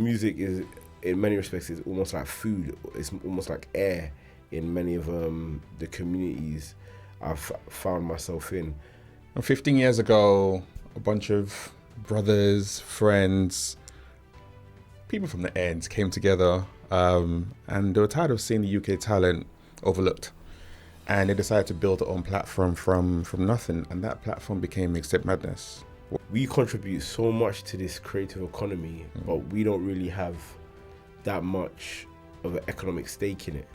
music is, in many respects, is almost like food. It's almost like air in many of the communities I've found myself in. And 15 years ago, a bunch of brothers, friends, people from the ends came together, and they were tired of seeing the UK talent overlooked. And they decided to build their own platform from nothing, and that platform became Mixtape Madness. We contribute so much to this creative economy, but we don't really have that much of an economic stake in it.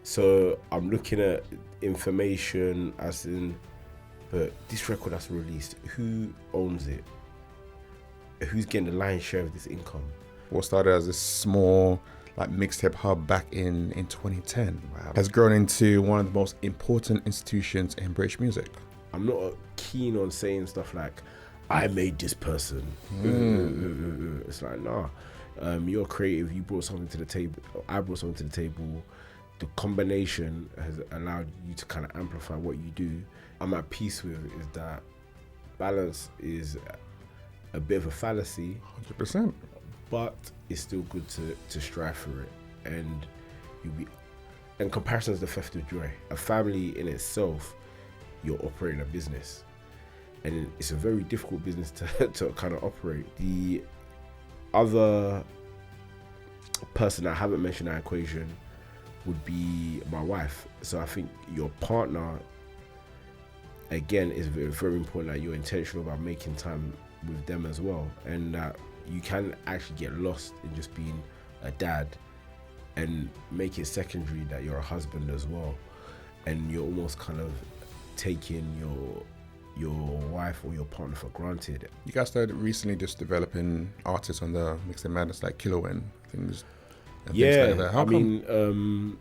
So I'm looking at information as in, but this record that's released, who owns it? Who's getting the lion's share of this income? What started as a small mixtape hub back in 2010 has grown into one of the most important institutions in British music. I'm not keen on saying stuff like, I made this person. It's like, nah, you're creative, you brought something to the table, I brought something to the table. The combination has allowed you to kind of amplify what you do. I'm at peace with is that balance is a bit of a fallacy. 100%. But it's still good to strive for it. And comparison is the theft of joy. A family in itself, you're operating a business. And it's a very difficult business to kind of operate. The other person I haven't mentioned in that equation would be my wife. So I think your partner, again, is very, very important that you're intentional about making time with them as well. And that you can actually get lost in just being a dad and make it secondary that you're a husband as well. And you're almost kind of taking your wife or your partner for granted. You guys started recently just developing artists on the Mixtape Madness like Kilowin, things like that. How come?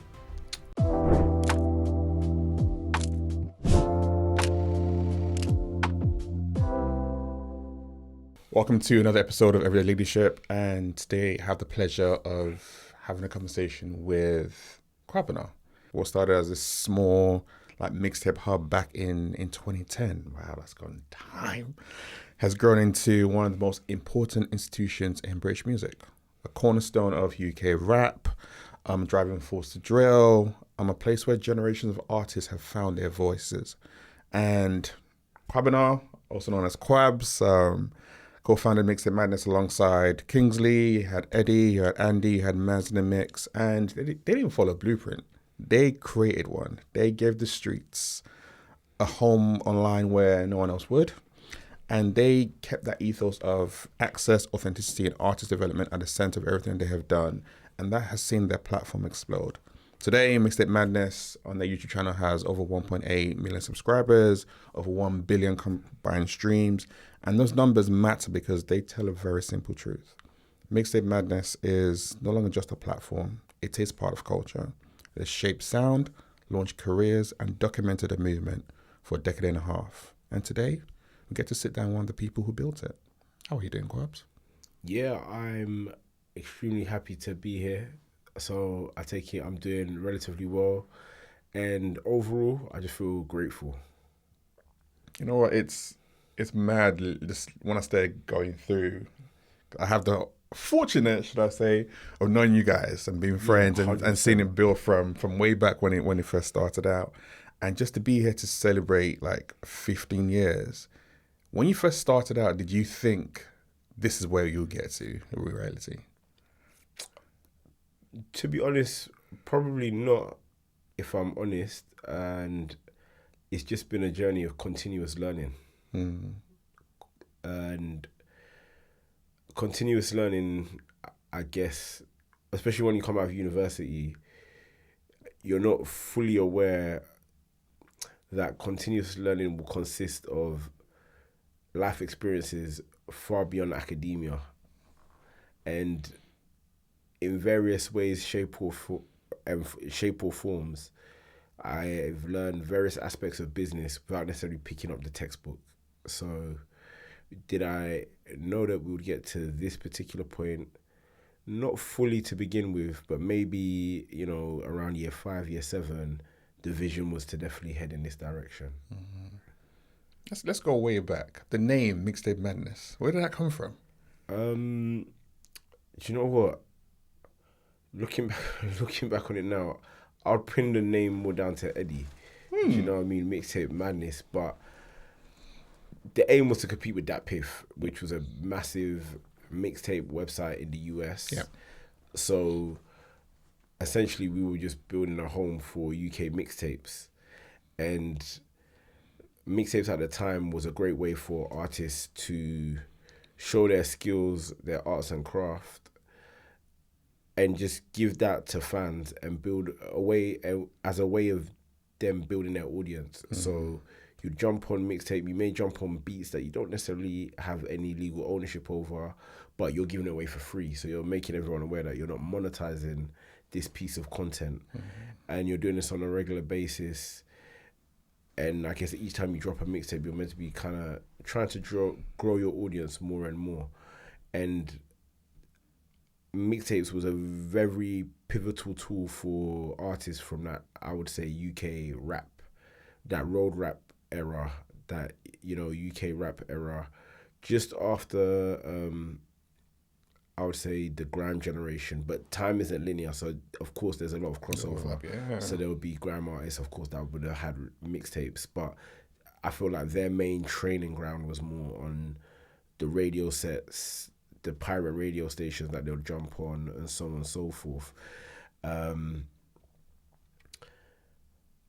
Welcome to another episode of Everyday Leadership, and today I have the pleasure of having a conversation with Kwabz. What started as a small mixtape hub back in 2010, wow, that's gone time, has grown into one of the most important institutions in British music. A cornerstone of UK rap, driving force to drill, a place where generations of artists have found their voices. And Kwabz, also known as Kwabz, co-founded Mixtape Madness alongside Kingsley. You had Eddie, you had Andy, you had Maz in the mix, and they didn't follow a blueprint. They created one. They gave the streets a home online where no one else would. And they kept that ethos of access, authenticity, and artist development at the center of everything they have done. And that has seen their platform explode. Today, Mixtape Madness on their YouTube channel has over 1.8 million subscribers, over 1 billion combined streams. And those numbers matter because they tell a very simple truth. Mixtape Madness is no longer just a platform. It is part of culture. It has shaped sound, launched careers, and documented a movement for a decade and a half. And today, we get to sit down with one of the people who built it. How are you doing, Kwabz? Yeah, I'm extremely happy to be here. So I take it I'm doing relatively well. And overall, I just feel grateful. You know what, it's mad. Just when I started going through, I have the fortunate, should I say, of knowing you guys and being friends and seeing it build from way back when it first started out. And just to be here to celebrate 15 years. When you first started out, did you think this is where you'll get to in reality? To be honest, probably not, if I'm honest. And it's just been a journey of continuous learning. And continuous learning, I guess, especially when you come out of university, you're not fully aware that continuous learning will consist of life experiences far beyond academia. And in various ways, shape or forms, I've learned various aspects of business without necessarily picking up the textbook. So did I know that we would get to this particular point? Not fully to begin with, but maybe, around year 5, year 7, the vision was to definitely head in this direction. Mm-hmm. Let's go way back. The name Mixtape Madness, where did that come from? Do you know what? Looking back, looking back on it now, I'd pin the name more down to Eddie. Do you know what I mean? Mixtape Madness, but the aim was to compete with Dat Piff, which was a massive mixtape website in the US. Yeah. So essentially, we were just building a home for UK mixtapes, and mixtapes at the time was a great way for artists to show their skills, their arts and craft, and just give that to fans and build a way as a way of them building their audience. So you jump on mixtape, you may jump on beats that you don't necessarily have any legal ownership over, but you're giving it away for free. So you're making everyone aware that you're not monetizing this piece of content, and you're doing this on a regular basis. And I guess each time you drop a mixtape, you're meant to be kind of trying to grow your audience more and more. And mixtapes was a very pivotal tool for artists from that, I would say, UK rap, that road rap era, that, you know, UK rap era, just after, I would say, the grime generation. But time isn't linear, so of course there's a lot of crossover. Yeah. So there would be grime artists, of course, that would have had mixtapes, but I feel like their main training ground was more on the radio sets, the pirate radio stations that they'll jump on, and so on and so forth.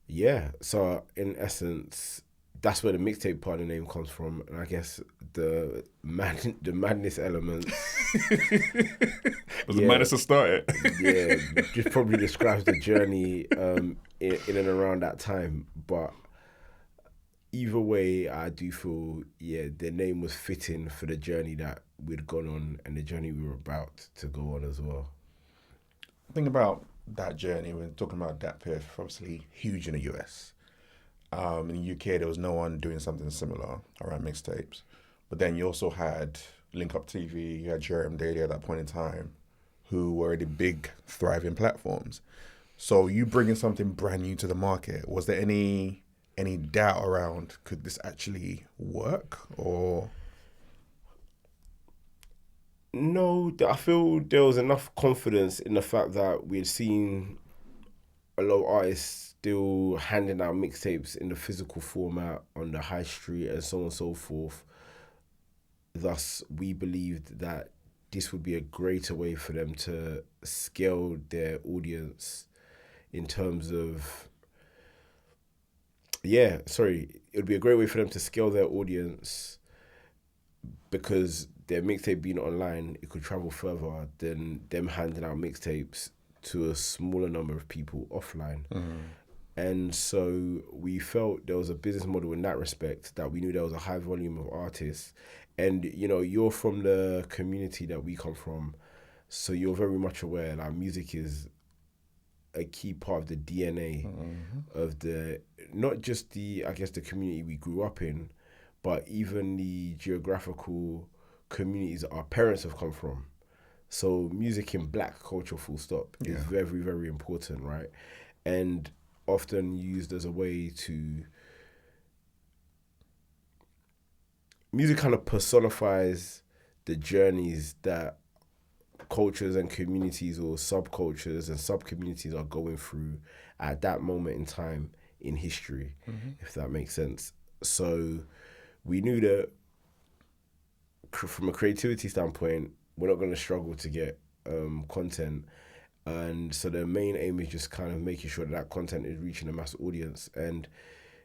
Yeah, so in essence, that's where the mixtape part of the name comes from, and I guess the madness element. Was the madness to start it? Yeah, just probably describes the journey in and around that time. But either way, I do feel, yeah, the name was fitting for the journey that we'd gone on and the journey we were about to go on as well. Think about that journey. We're talking about Dat Piff, obviously huge in the US. In the UK, there was no one doing something similar around mixtapes. But then you also had Link Up TV, you had Jerem Daily at that point in time, who were already big, thriving platforms. So you bringing something brand new to the market, was there any doubt around, could this actually work, or? No, I feel there was enough confidence in the fact that we had seen a lot of artists still handing out mixtapes in the physical format on the high street and so on and so forth. Thus, we believed that this would be a greater way for them to scale their audience in terms of, it would be a great way for them to scale their audience because their mixtape being online, it could travel further than them handing out mixtapes to a smaller number of people offline. And so we felt there was a business model in that respect, that we knew there was a high volume of artists. And, you know, you're from the community that we come from, so you're very much aware that music is a key part of the DNA of the, not just the, I guess, the community we grew up in, but even the geographical communities that our parents have come from. So music in black culture, full stop, is very, very important, right? And often used as a way to... Music kind of personifies the journeys that cultures and communities or subcultures and sub-communities are going through at that moment in time in history, if that makes sense. So we knew that from a creativity standpoint, we're not going to struggle to get content. And so the main aim is just kind of making sure that content is reaching a mass audience. And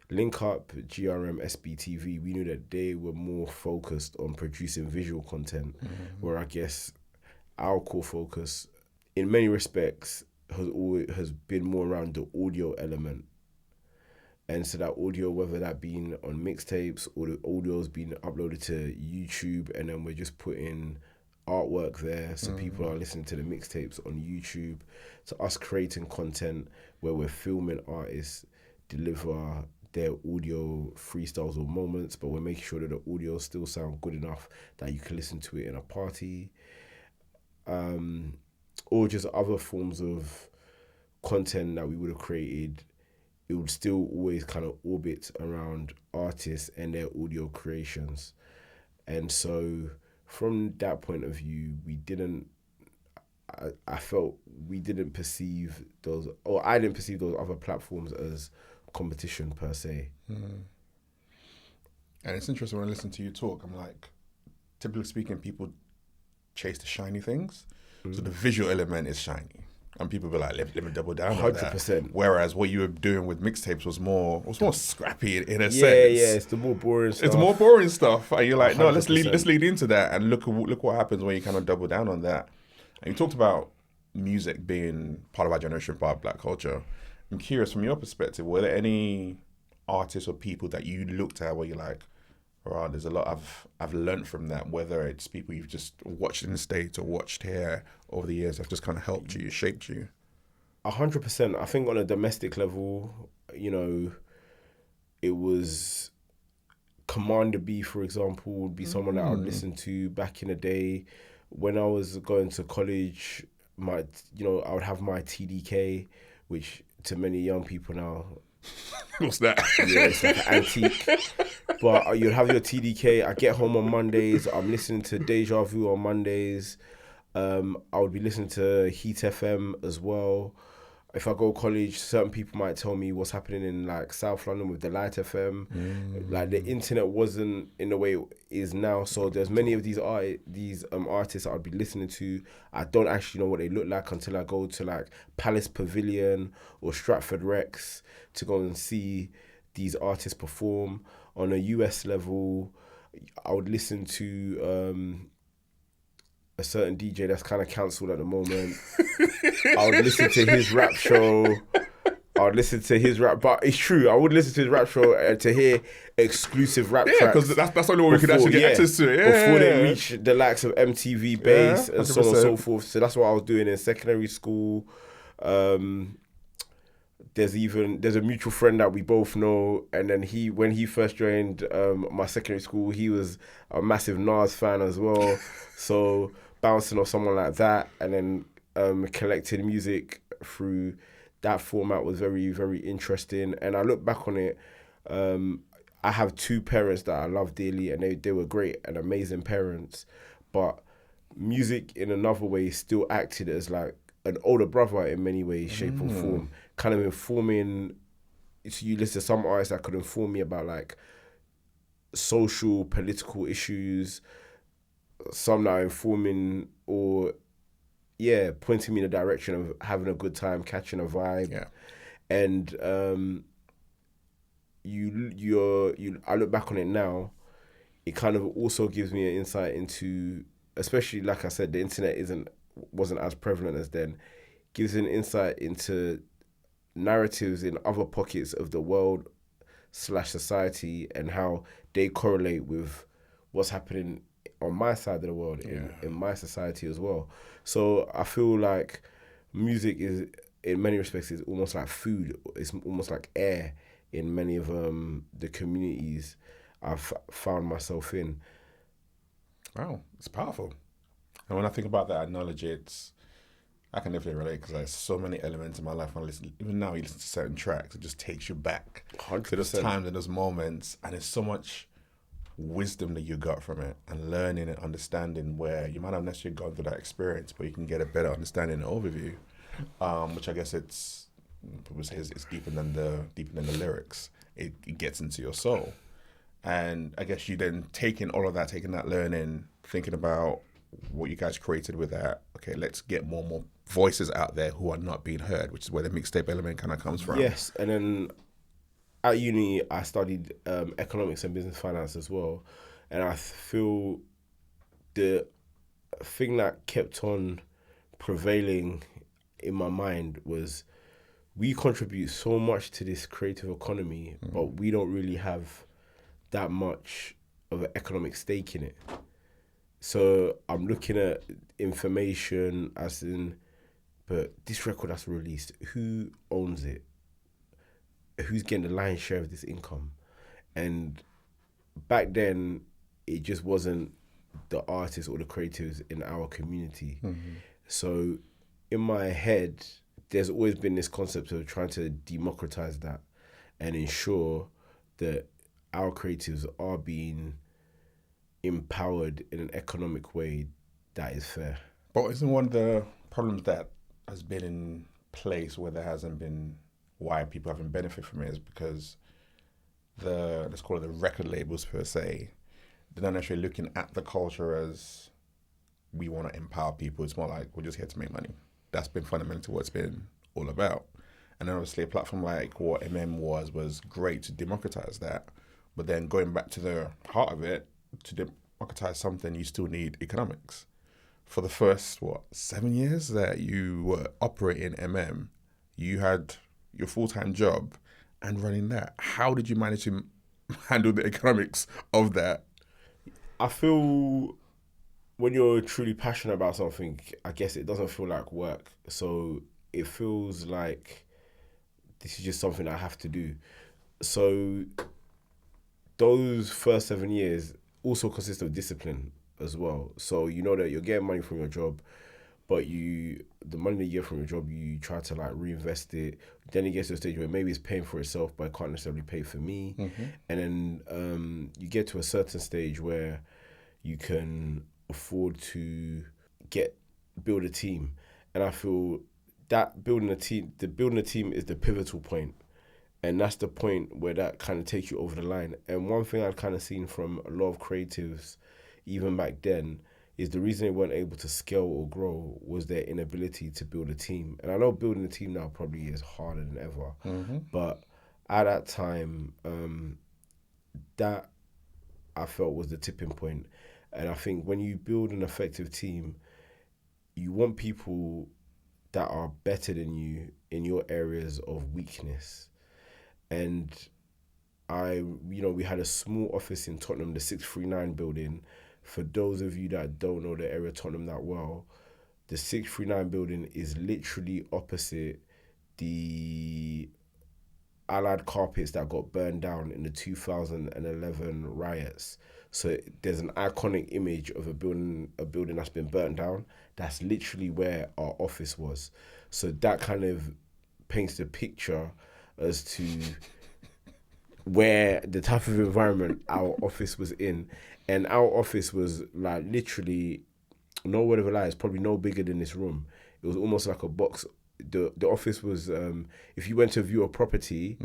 Link Up, GRM, SBTV, we knew that they were more focused on producing visual content, where I guess our core focus, in many respects, has been more around the audio element. And so that audio, whether that being on mixtapes or the audio's being uploaded to YouTube, and then we're just putting artwork there so people are listening to the mixtapes on YouTube, to us creating content where we're filming artists deliver their audio freestyles or moments, but we're making sure that the audio still sound good enough that you can listen to it in a party, or just other forms of content that we would have created. It would still always kind of orbit around artists and their audio creations. And so from that point of view, we didn't I felt we didn't perceive those, or I didn't perceive those other platforms as competition per se. And it's interesting when I listen to you talk, I'm like, typically speaking, people chase the shiny things. So the visual element is shiny. And people be like, let me double down on that. 100%. Whereas what you were doing with mixtapes was more scrappy in a sense. Yeah, it's the more boring stuff. It's more boring stuff. And you're like, no, 100%. let's lead into that. And look what happens when you kind of double down on that. And you talked about music being part of our generation, part of black culture. I'm curious, from your perspective, were there any artists or people that you looked at where you're like, right, there's a lot I've learned from that, whether it's people you've just watched in the States or watched here over the years, have just kind of helped you, shaped you? 100%. I think on a domestic level, you know, it was Commander B, for example, would be someone that I would listen to back in the day. When I was going to college, I would have my TDK, which to many young people now, What's that? yeah, it's like an antique. But you'd have your TDK. I get home on Mondays. I'm listening to Deja Vu on Mondays. I would be listening to Heat FM as well. If I go college, certain people might tell me what's happening in like South London with Delight FM. Like the internet wasn't in the way it is now, so there's many of these artists I'd be listening to. I don't actually know what they look like until I go to like Palace Pavilion or Stratford Rex to go and see these artists perform. On a US level, I would listen to a certain DJ that's kind of cancelled at the moment. I would listen to his rap show. But it's true, I would listen to his rap show to hear exclusive rap tracks. Because that's the only way we could actually get access to it. Before they reach the likes of MTV Base and so on and so forth. So that's what I was doing in secondary school. There's a mutual friend that we both know, and then when he first joined my secondary school, he was a massive Nas fan as well. So bouncing off someone like that, and then collecting music through that format was very, very interesting. And I look back on it, I have two parents that I love dearly, and they were great and amazing parents, but music in another way still acted as like an older brother in many ways, shape or form, kind of informing. So you listen to some artists that could inform me about like social, political issues, some that are informing or pointing me in the direction of having a good time, catching a vibe. Yeah. And I look back on it now, it kind of also gives me an insight into, especially like I said, the internet wasn't as prevalent as then, gives an insight into narratives in other pockets of the world / society and how they correlate with what's happening on my side of the world, in my society as well. So I feel like music is, in many respects, is almost like food. It's almost like air in many of the communities I've found myself in. Wow, it's powerful. And when I think about that analogy, I can definitely relate, because there's so many elements in my life when I listen. Even now, you listen to certain tracks, it just takes you back 100%. to those times and those moments, and there's so much wisdom that you got from it, and learning and understanding where you might not necessarily gone through that experience, but you can get a better understanding and overview, which I guess it's deeper than the lyrics. It gets into your soul, and I guess you then taking that learning, thinking about what you guys created with that. Okay, let's get more and more voices out there who are not being heard, which is where the mixtape element kind of comes from. Yes, and then at uni, I studied economics and business finance as well. And I feel the thing that kept on prevailing in my mind was we contribute so much to this creative economy, but we don't really have that much of an economic stake in it. So I'm looking at information as in, but this record that's released, who owns it? Who's getting the lion's share of this income? And back then, it just wasn't the artists or the creatives in our community. So in my head, there's always been this concept of trying to democratize that and ensure that our creatives are being empowered in an economic way that is fair. But isn't one of the problems that has been in place where there hasn't been, why people haven't benefited from it, is because let's call it the record labels per se, they're not necessarily looking at the culture as we want to empower people. It's more like we're just here to make money. That's been fundamentally what it's been all about. And then obviously a platform like what was great to democratize that. But then going back to the heart of it, to democratize something, you still need economics. For the first, 7 years that you were operating you had your full-time job and running that. How did you manage to handle the economics of that? I feel when you're truly passionate about something, I guess it doesn't feel like work. So it feels like this is just something I have to do. So those first 7 years also consist of discipline as well. So you know that you're getting money from your job, but the money that you get from your job, you try to like reinvest it. Then it gets to a stage where maybe it's paying for itself, but it can't necessarily pay for me. Mm-hmm. And then you get to a certain stage where you can afford to build a team. And I feel that building a team is the pivotal point. And that's the point where that kind of takes you over the line. And one thing I've kind of seen from a lot of creatives, even back then, is the reason they weren't able to scale or grow was their inability to build a team. And I know building a team now probably is harder than ever. Mm-hmm. But at that time, that I felt was the tipping point. And I think when you build an effective team, you want people that are better than you in your areas of weakness. And we had a small office in Tottenham, the 639 building. For those of you that don't know the area of Tottenham that well, the 639 building is literally opposite the Allied carpets that got burned down in the 2011 riots. So there's an iconic image of a building that's been burnt down. That's literally where our office was. So that kind of paints the picture as to where the type of environment our office was in. And our office was like literally, no word of a lie, it's probably no bigger than this room. It was almost like a box. The office was, if you went to view a property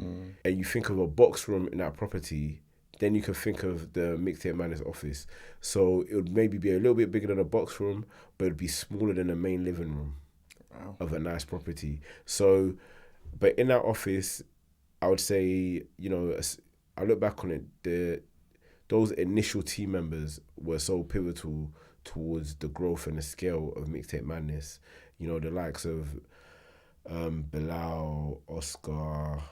and you think of a box room in that property, then you can think of the Mixtape Madness office. So it would maybe be a little bit bigger than a box room, but it'd be smaller than the main living room of a nice property. So, but in that office, I would say, I look back on it, those initial team members were so pivotal towards the growth and the scale of Mixtape Madness. The likes of Bilal, Oscar,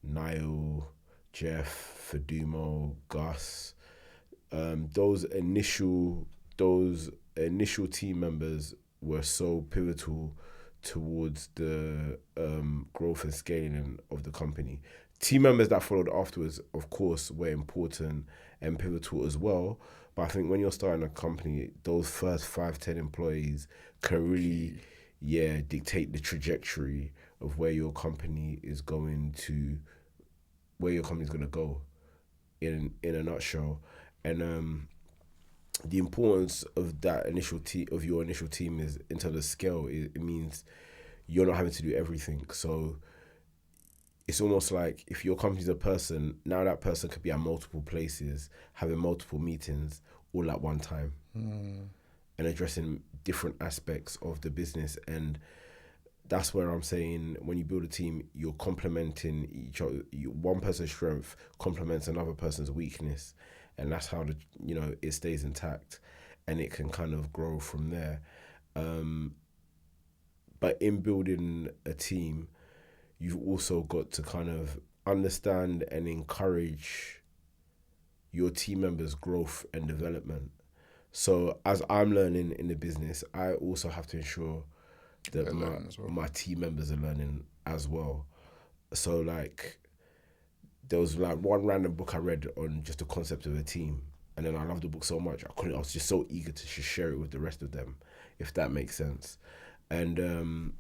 Niall, Jeff, Fadumo, Gus. Those initial team members were so pivotal towards the growth and scaling of the company. Team members that followed afterwards, of course, were important and pivotal as well. But I think when you're starting a company, those first 5-10 employees can really, dictate the trajectory of where your company is going to go in a nutshell. And the importance of that your initial team is, in terms of scale, it means you're not having to do everything. So it's almost like if your company's a person, now that person could be at multiple places, having multiple meetings all at one time and addressing different aspects of the business. And that's where I'm saying when you build a team, you're complementing each other. One person's strength complements another person's weakness. And that's how it stays intact and it can kind of grow from there. But in building a team, you've also got to kind of understand and encourage your team members' growth and development. So as I'm learning in the business, I also have to ensure that my team members are learning as well. So like, there was like one random book I read on just the concept of a team. And then I loved the book so much, I was just so eager to share it with the rest of them, if that makes sense. And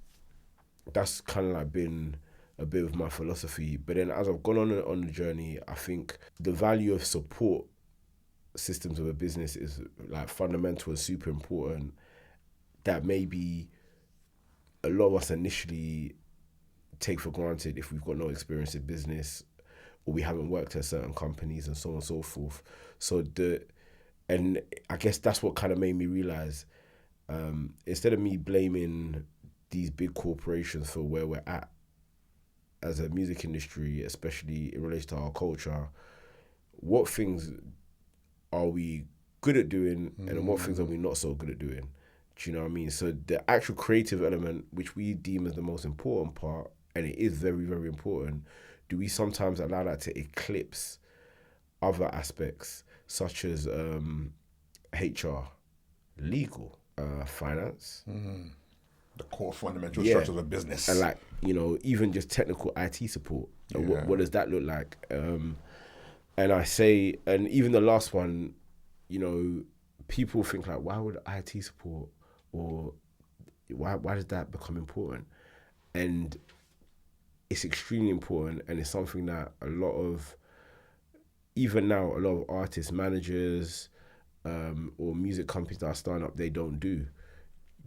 that's kind of like been a bit of my philosophy. But then as I've gone on the journey, I think the value of support systems of a business is like fundamental and super important. That maybe a lot of us initially take for granted if we've got no experience in business or we haven't worked at certain companies and so on and so forth. And I guess that's what kind of made me realize, instead of me blaming these big corporations for where we're at as a music industry, especially in relation to our culture, what things are we good at doing and what things are we not so good at doing? Do you know what I mean? So the actual creative element, which we deem as the most important part, and it is very, very important, do we sometimes allow that to eclipse other aspects such as HR, legal, finance? The core fundamental structures of business. And like, you know, even just technical IT support. What does that look like? And I say, and even the last one, you know, people think like, why would IT support, or why does that become important? And it's extremely important, and it's something that a lot of artists, managers, or music companies that are starting up, they don't do.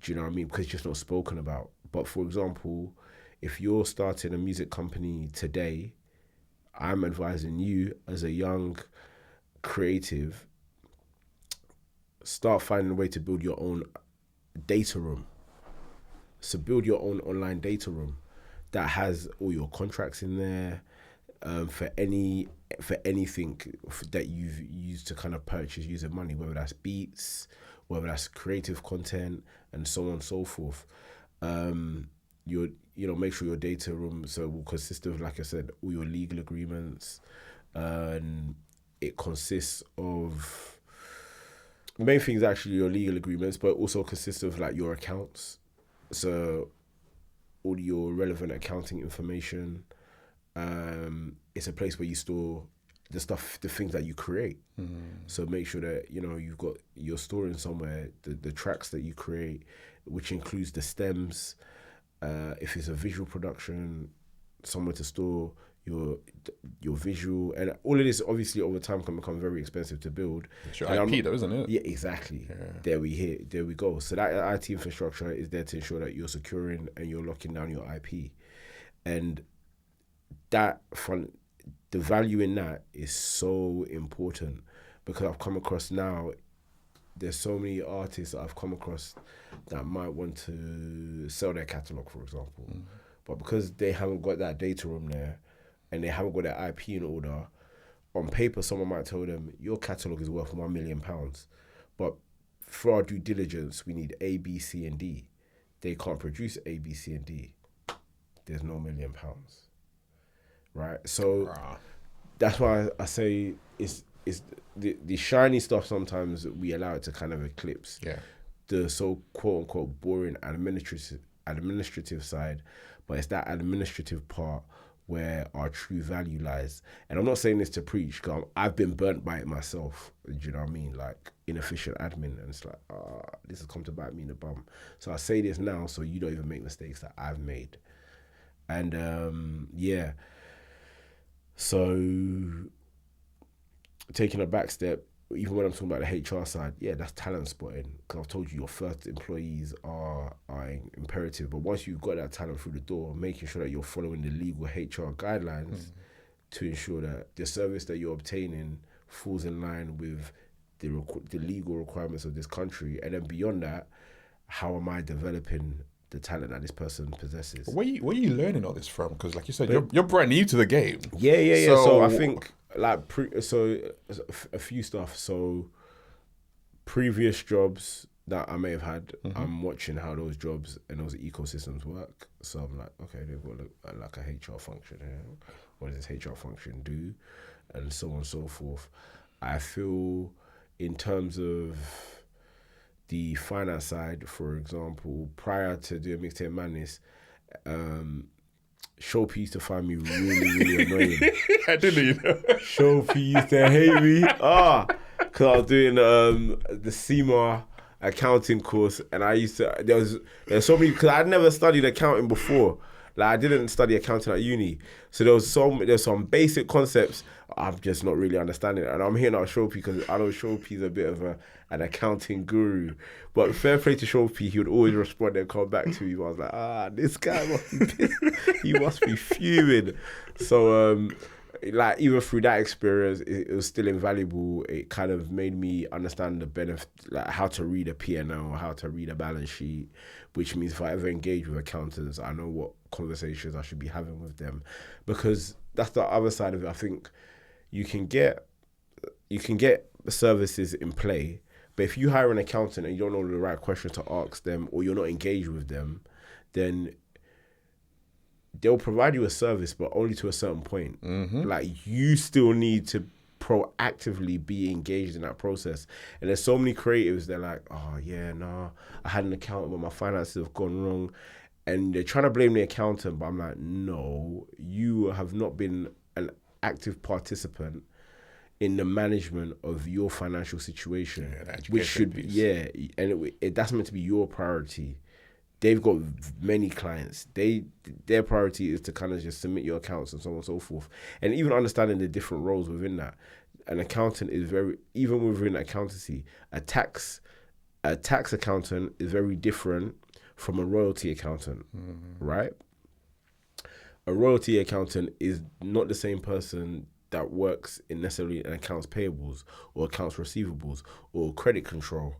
Do you know what I mean? Because it's just not spoken about. But for example, if you're starting a music company today, I'm advising you as a young creative, start finding a way to build your own data room. So build your own online data room that has all your contracts in there, for anything that you've used to kind of purchase using money, whether that's beats, whether that's creative content, and so on and so forth. Make sure your data room will consist of, like I said, all your legal agreements. And it consists of, the main thing is actually your legal agreements, but also consists of like your accounts. So all your relevant accounting information. It's a place where you store the things that you create. So make sure that, you know, you're storing somewhere the tracks that you create, which includes the stems. If it's a visual production, somewhere to store your visual, and all of this obviously over time can become very expensive to build. It's your IP though, isn't it? Yeah, exactly. There we go. So that IT infrastructure is there to ensure that you're securing and you're locking down your IP, and the value in that is so important, because I've come across now, there's so many artists that I've come across that might want to sell their catalogue, for example, but because they haven't got that data room there and they haven't got their IP in order, on paper someone might tell them your catalogue is worth £1 million, but for our due diligence we need A, B, C and D. They can't produce A, B, C and D. There's no £1 million. Right, so that's why I say it's the shiny stuff. Sometimes we allow it to kind of eclipse the so quote unquote boring administrative side, but it's that administrative part where our true value lies. And I'm not saying this to preach, because I've been burnt by it myself. Do you know what I mean? Like inefficient admin, and it's like, this has come to bite me in the bum. So I say this now so you don't even make mistakes that I've made. And so taking a back step, even when I'm talking about the HR side, that's talent spotting, because I've told you your first employees are imperative. But once you've got that talent through the door, making sure that you're following the legal HR guidelines to ensure that the service that you're obtaining falls in line with the legal requirements of this country. And then beyond that, how am I developing the talent that this person possesses? Where are you learning all this from? Because like you said, you're brand new to the game. Yeah. So I think like a few stuff. So previous jobs that I may have had, I'm watching how those jobs and those ecosystems work. So I'm like, okay, they've got like a HR function here. What does this HR function do? And so on and so forth. I feel in terms of the finance side, for example, prior to doing Mixtape Madness, Show P used to find me really, really annoying. I didn't, you know. Show P used to hate me. Because I was doing the SEMA accounting course, and I used to, there's so many, because I'd never studied accounting before. Like I didn't study accounting at uni, so there's some basic concepts I'm just not really understanding. And I'm here now Shopee because I know Shopee's a bit of an accounting guru. But fair play to Shopee, he would always respond and come back to me. I was like, this guy must be pissed. He must be fuming. So like even through that experience, it was still invaluable. It kind of made me understand the benefit, like how to read a P&L, how to read a balance sheet, which means if I ever engage with accountants, I know what conversations I should be having with them, because that's the other side of it. I think you can get services in play, but if you hire an accountant and you don't know the right questions to ask them, or you're not engaged with them, then they'll provide you a service, but only to a certain point. Like you still need to proactively be engaged in that process. And there's so many creatives, they're like, oh yeah, no, I had an accountant, but my finances have gone wrong. And they're trying to blame the accountant, but I'm like, no, you have not been an active participant in the management of your financial situation, which should be, and that's meant to be your priority. They've got many clients. Their priority is to kind of just submit your accounts and so on and so forth. And even understanding the different roles within that. An accountant is even within accountancy, a tax accountant is very different from a royalty accountant, right? A royalty accountant is not the same person that works in necessarily in accounts payables or accounts receivables or credit control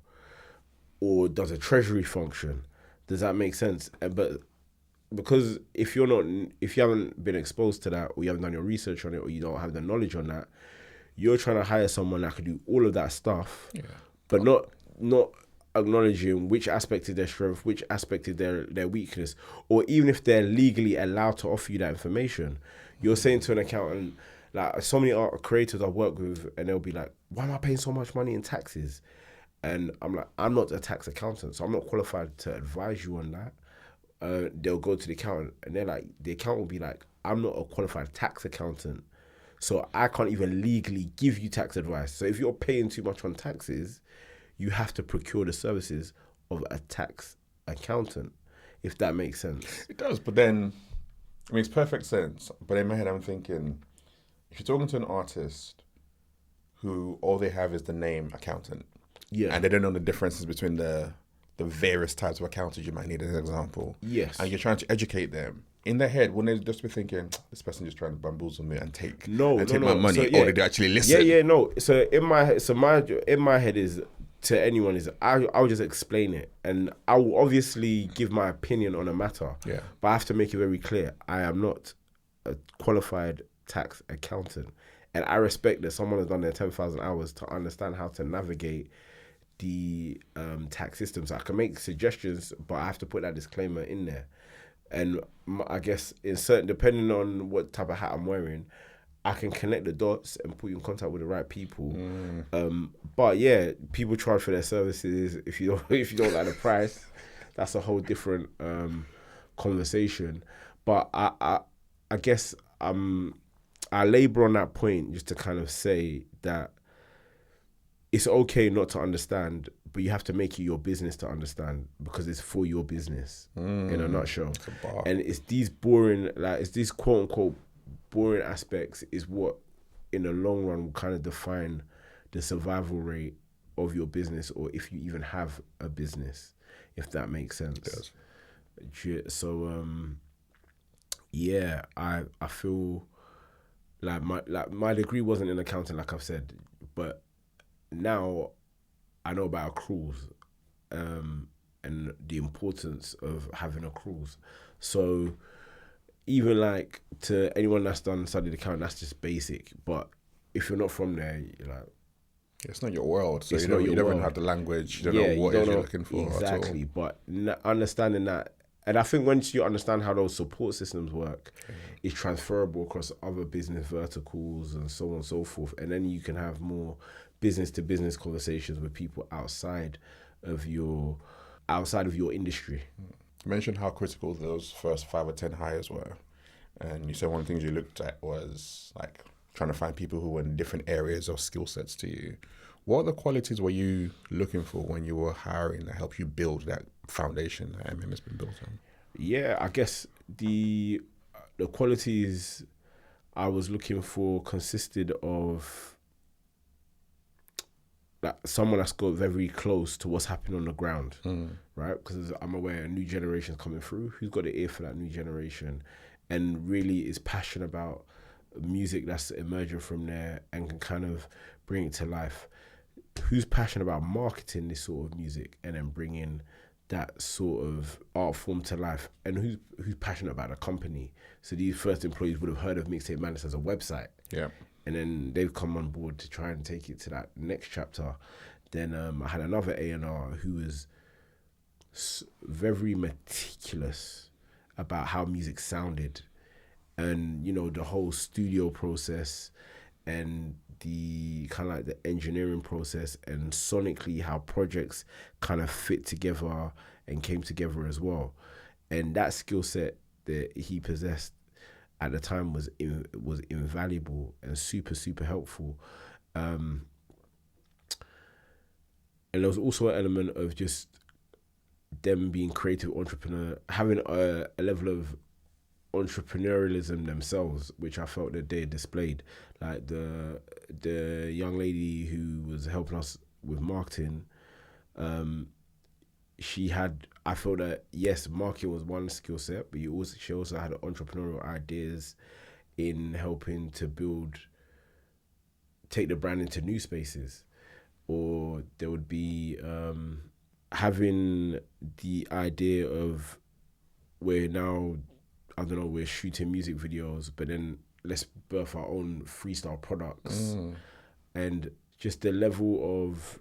or does a treasury function. Does that make sense? But because if you haven't been exposed to that, or you haven't done your research on it, or you don't have the knowledge on that, you're trying to hire someone that can do all of that stuff, but not acknowledging which aspect is their strength, which aspect is their weakness, or even if they're legally allowed to offer you that information. You're saying to an accountant, like so many art creators I've worked with, and they'll be like, why am I paying so much money in taxes? And I'm like, I'm not a tax accountant, so I'm not qualified to advise you on that. They'll go to the accountant, and they're like, the accountant will be like, I'm not a qualified tax accountant, so I can't even legally give you tax advice. So if you're paying too much on taxes, you have to procure the services of a tax accountant, if that makes sense. It does, but then it makes perfect sense. But in my head, I'm thinking, if you're talking to an artist who all they have is the name accountant, and they don't know the differences between the various types of accountants you might need as an example. Yes. And you're trying to educate them. In their head, wouldn't they just be thinking, this person just trying to bamboozle me and take my money, so, or did they actually listen? No. So in my head is, to anyone is, I'll just explain it, and I will obviously give my opinion on a matter. Yeah. But I have to make it very clear, I am not a qualified tax accountant, and I respect that someone has done their 10,000 hours to understand how to navigate the tax system. So I can make suggestions, but I have to put that disclaimer in there. And I guess depending on what type of hat I'm wearing, I can connect the dots and put you in contact with the right people. But yeah, people charge for their services. If you don't like the price, that's a whole different conversation. But I guess I labor on that point just to kind of say that it's okay not to understand, but you have to make it your business to understand, because it's for your business in a nutshell. And it's these boring, like it's these quote unquote boring aspects is what in the long run will kind of define the survival rate of your business, or if you even have a business, if that makes sense. It does. So I feel like my degree wasn't in accounting, like I've said, but now I know about accruals and the importance of having accruals. So even like to anyone that's studied accounting, that's just basic. But if you're not from there, you're like, it's not your world. So you don't even have the language. You don't know what you're looking for. Exactly. But understanding that, and I think once you understand how those support systems work, it's transferable across other business verticals and so on and so forth. And then you can have more business to business conversations with people outside of your industry. You mentioned how critical those first 5 or 10 hires were, and you said one of the things you looked at was like trying to find people who were in different areas or skill sets to you. What other qualities were you looking for when you were hiring to help you build that foundation that MM has been built on? Yeah, I guess the qualities I was looking for consisted of like someone that's got very close to what's happening on the ground, right? Because I'm aware a new generation's coming through who's got the ear for that new generation and really is passionate about music that's emerging from there and can kind of bring it to life. Who's passionate about marketing this sort of music and then bringing that sort of art form to life, and who's passionate about a company. So these first employees would have heard of Mixtape Madness as a website. Yeah. And then they've come on board to try and take it to that next chapter. Then I had another A&R who was very meticulous about how music sounded and, you know, the whole studio process and the kind of like the engineering process and sonically how projects kind of fit together and came together as well. And that skill set that he possessed at the time was invaluable and super helpful. And there was also an element of just them being creative entrepreneur, having a level of entrepreneurialism themselves, which I felt that they displayed. Like the young lady who was helping us with marketing, I felt that yes, marketing was one skill set, but she also had entrepreneurial ideas in helping to take the brand into new spaces. Or there would be having the idea of we're shooting music videos, but then let's birth our own freestyle products. And just the level of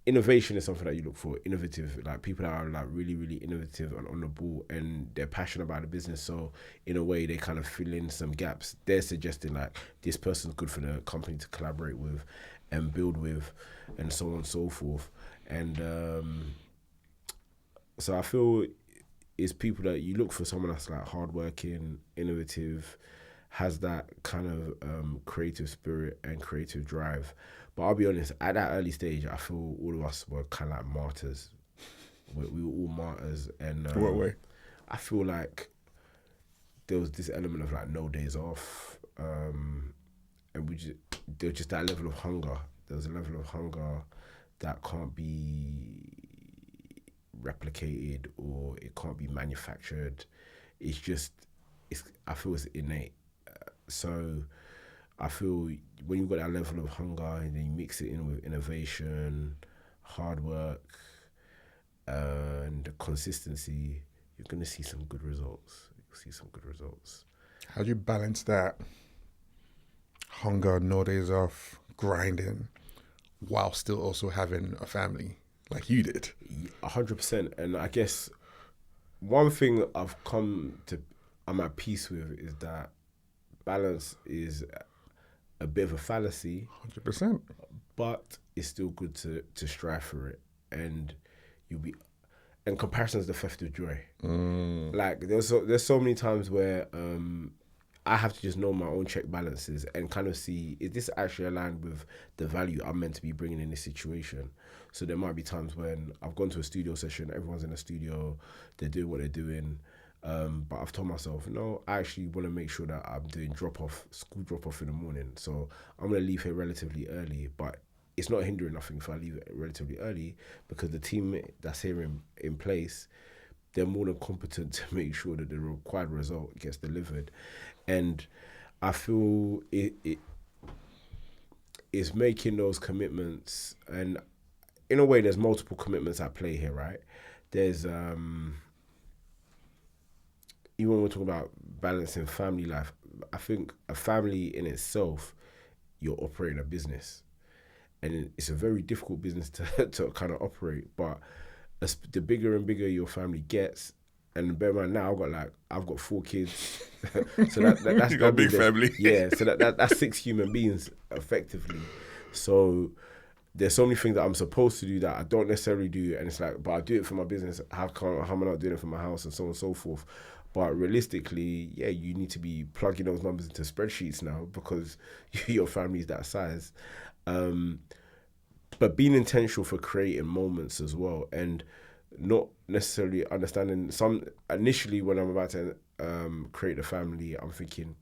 innovation is something that you look for. Innovative, like people that are like really innovative and on the ball, and they're passionate about the business. So in a way, they kind of fill in some gaps. They're suggesting like this person's good for the company to collaborate with and build with, and so on and so forth. And so I feel it's people that you look for, someone that's like hardworking, innovative, has that kind of creative spirit and creative drive. But I'll be honest, at that early stage, I feel all of us were kind of like martyrs. We were all martyrs. And what way? I feel like there was this element of like no days off. And there was just that level of hunger. There was a level of hunger that can't be replicated or it can't be manufactured. I feel it's innate. So I feel when you've got that level of hunger and then you mix it in with innovation, hard work, and consistency, you're going to see some good results. You'll see some good results. How do you balance that hunger, no days off, grinding, while still also having a family like you did? 100%. And I guess one thing I'm at peace with is that balance is a bit of a fallacy. 100%. But it's still good to strive for it. And comparison is the theft of joy. Like there's so many times where I have to just know my own check balances and kind of see, is this actually aligned with the value I'm meant to be bringing in this situation? So there might be times when I've gone to a studio session, everyone's in the studio, they're doing what they're doing. But I've told myself, no, I actually want to make sure that I'm doing school drop off in the morning. So I'm going to leave here relatively early, but it's not hindering nothing if I leave it relatively early, because the team that's here in place, they're more than competent to make sure that the required result gets delivered. And I feel it's making those commitments, and in a way there's multiple commitments at play here, right? There's even when we're talking about balancing family life, I think a family in itself, you're operating a business. And it's a very difficult business to kind of operate. But the bigger and bigger your family gets, and bear in mind now I've got 4 kids. So that's you got a big family. Yeah, so that's 6 human beings effectively. So there's so many things that I'm supposed to do that I don't necessarily do, and it's like, but I do it for my business. How am I not doing it for my house, and so on and so forth? But realistically, yeah, you need to be plugging those numbers into spreadsheets now because your family's that size. But being intentional for creating moments as well. And not necessarily understanding some. Initially, when I'm about to create a family, I'm thinking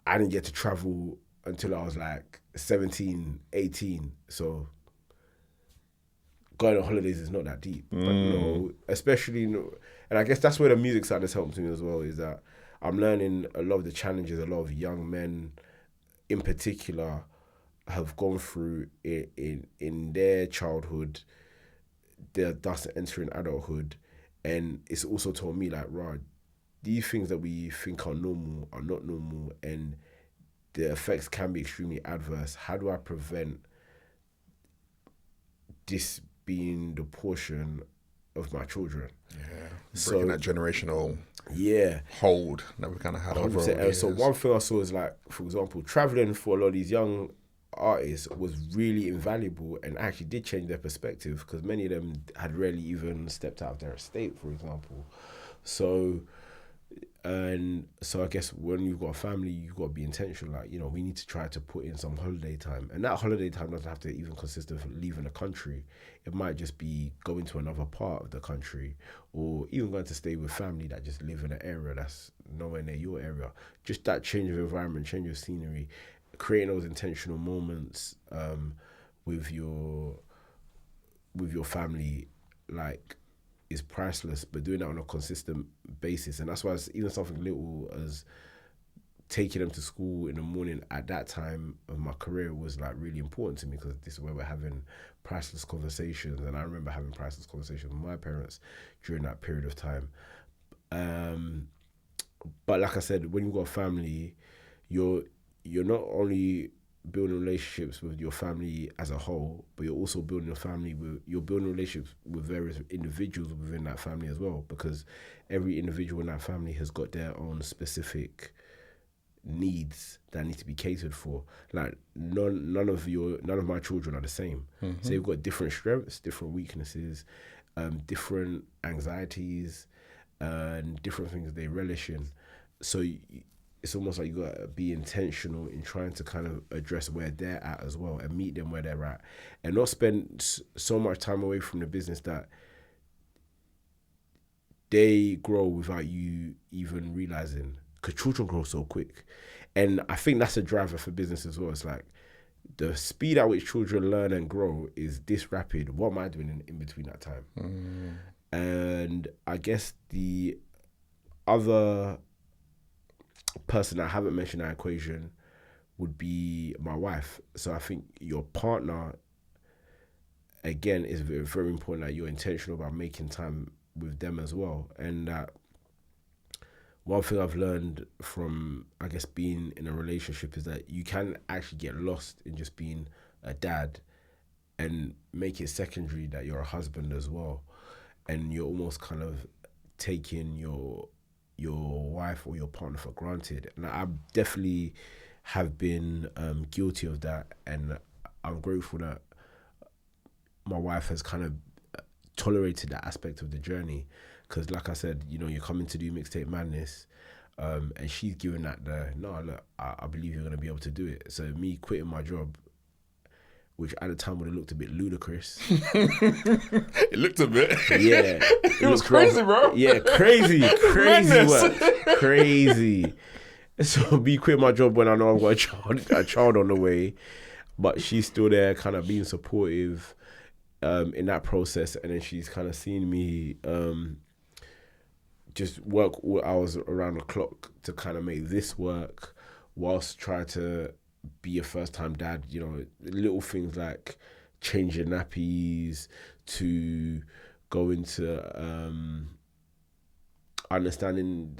I didn't get to travel until I was like 17, 18. So going on holidays is not that deep. But no, especially, and I guess that's where the music side has helped me as well, is that I'm learning a lot of the challenges a lot of young men in particular have gone through in their childhood, they're thus entering adulthood. And it's also told me like, right, these things that we think are normal are not normal, and the effects can be extremely adverse. How do I prevent this being the portion of my children? Yeah, So- breaking that generational Yeah. hold that we kind of had over all 100%. the And so years. one thing I saw is like, for example, traveling for a lot of these young artists was really invaluable and actually did change their perspective, because many of them had rarely even stepped out of their estate, for example. So I guess when you've got a family, you've got to be intentional. Like, we need to try to put in some holiday time. And that holiday time doesn't have to even consist of leaving the country. It might just be going to another part of the country, or even going to stay with family that just live in an area that's nowhere near your area. Just that change of environment, change of scenery, creating those intentional moments with your family, like, is priceless. But doing that on a consistent basis, and that's why it's even something little as taking them to school in the morning at that time of my career was like really important to me, because this is where we're having priceless conversations. And I remember having priceless conversations with my parents during that period of time. But like I said, when you've got a family, you're not only building relationships with your family as a whole, but you're also building relationships with various individuals within that family as well, because every individual in that family has got their own specific needs that need to be catered for. Like none of my children are the same. So they've got different strengths, different weaknesses, different anxieties, and different things they relish in. So it's almost like you got to be intentional in trying to kind of address where they're at as well, and meet them where they're at, and not spend so much time away from the business that they grow without you even realizing, because children grow so quick. And I think that's a driver for business as well. It's like the speed at which children learn and grow is this rapid. What am I doing in between that time? And I guess the other person I haven't mentioned in that equation would be my wife. So I think your partner, again, is very, very important that you're intentional about making time with them as well. And that one thing I've learned from, I guess, being in a relationship is that you can actually get lost in just being a dad and make it secondary that you're a husband as well. And you're almost kind of taking your wife or your partner for granted. And I definitely have been guilty of that. And I'm grateful that my wife has kind of tolerated that aspect of the journey. Because like I said, you're coming to do Mixtape Madness, and she's given that look, I believe you're going to be able to do it. So me quitting my job, which at the time would have looked a bit ludicrous. It looked a bit. Yeah. It was crazy, bro. Yeah, crazy Madness. work. Crazy. So me quit my job when I know I've got a child on the way, but she's still there kind of being supportive in that process. And then she's kind of seen me just work all hours around the clock to kind of make this work, whilst trying to be a first-time dad. Little things like changing nappies, to go into understanding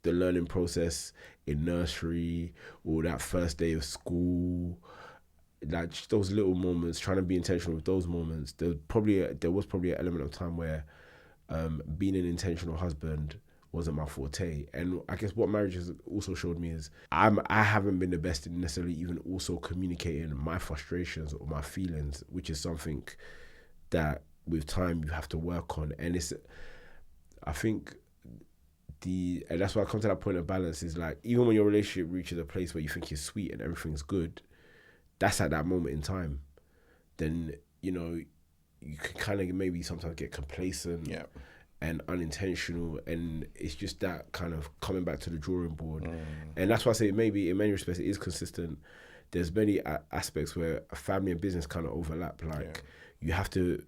the learning process in nursery, or that first day of school. Like just those little moments, trying to be intentional with those moments. There was probably an element of time where being an intentional husband wasn't my forte. And I guess what marriage has also showed me is I haven't been the best in necessarily even also communicating my frustrations or my feelings, which is something that with time you have to work on. And I think and that's why I come to that point of balance, is like, even when your relationship reaches a place where you think it's sweet and everything's good, that's at that moment in time. Then, you can kind of maybe sometimes get complacent and unintentional, and it's just that kind of coming back to the drawing board. And that's why I say maybe in many respects it is consistent. There's many aspects where family and business kind of overlap. Like you have to,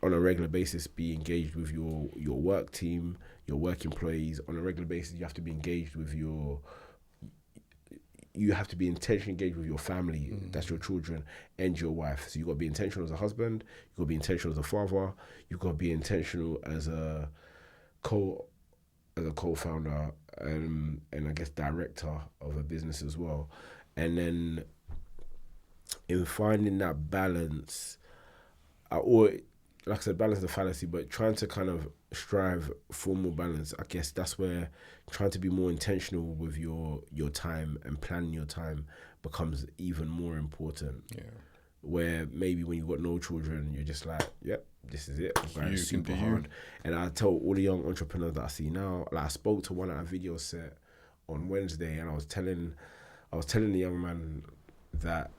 on a regular basis, be engaged with your work team, your work employees. On a regular basis, you have to be engaged with you have to be intentionally engaged with your family, that's your children and your wife. So you got to be intentional as a husband, you got to be intentional as a father, you got to be intentional as a co-founder and I guess director of a business as well. And then in finding that balance, or like I said, balance the fallacy, but trying to kind of strive for more balance, I guess that's where trying to be more intentional with your time and planning your time becomes even more important. Yeah. Where maybe when you've got no children, you're just like, yep, this is it. I'm super hard. And I tell all the young entrepreneurs that I see now, like I spoke to one at a video set on Wednesday, and I was telling the young man that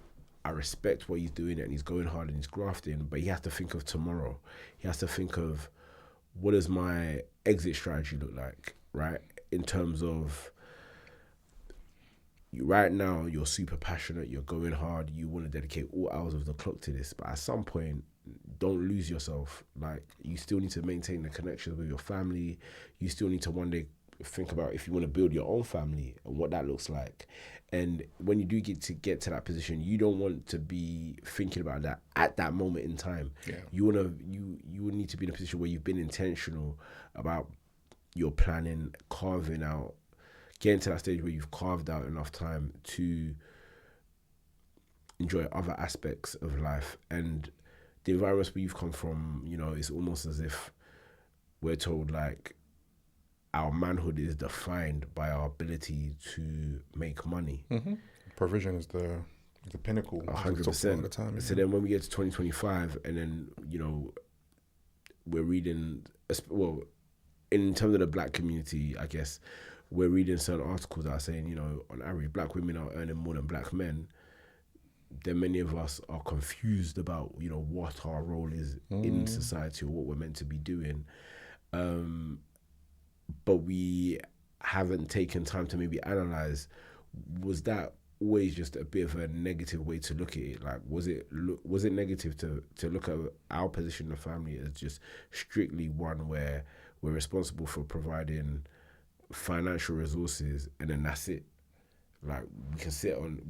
I respect what he's doing and he's going hard and he's grafting, but he has to think of tomorrow. He has to think of, what does my exit strategy look like, right? In terms of, right now, you're super passionate, you're going hard, you want to dedicate all hours of the clock to this, but at some point, don't lose yourself. Like, you still need to maintain the connections with your family. You still need to one day think about if you want to build your own family and what that looks like. And when you do get to that position, you don't want to be thinking about that at that moment in time. Yeah. You would need to be in a position where you've been intentional about your planning, carving out, getting to that stage where you've carved out enough time to enjoy other aspects of life. And the environments where you've come from, you know, it's almost as if we're told like our manhood is defined by our ability to make money. Mm-hmm. Provision is the pinnacle. 100%. So then when we get to 2025 and then, you know, we're reading, well, in terms of the black community, I guess, we're reading certain articles that are saying, you know, on average, black women are earning more than black men. Then many of us are confused about, you know, what our role is in society or what we're meant to be doing. But we haven't taken time to maybe analyze, was that always just a bit of a negative way to look at it? Like, was it negative to look at our position in the family as just strictly one where we're responsible for providing financial resources and then that's it? Like, we can sit on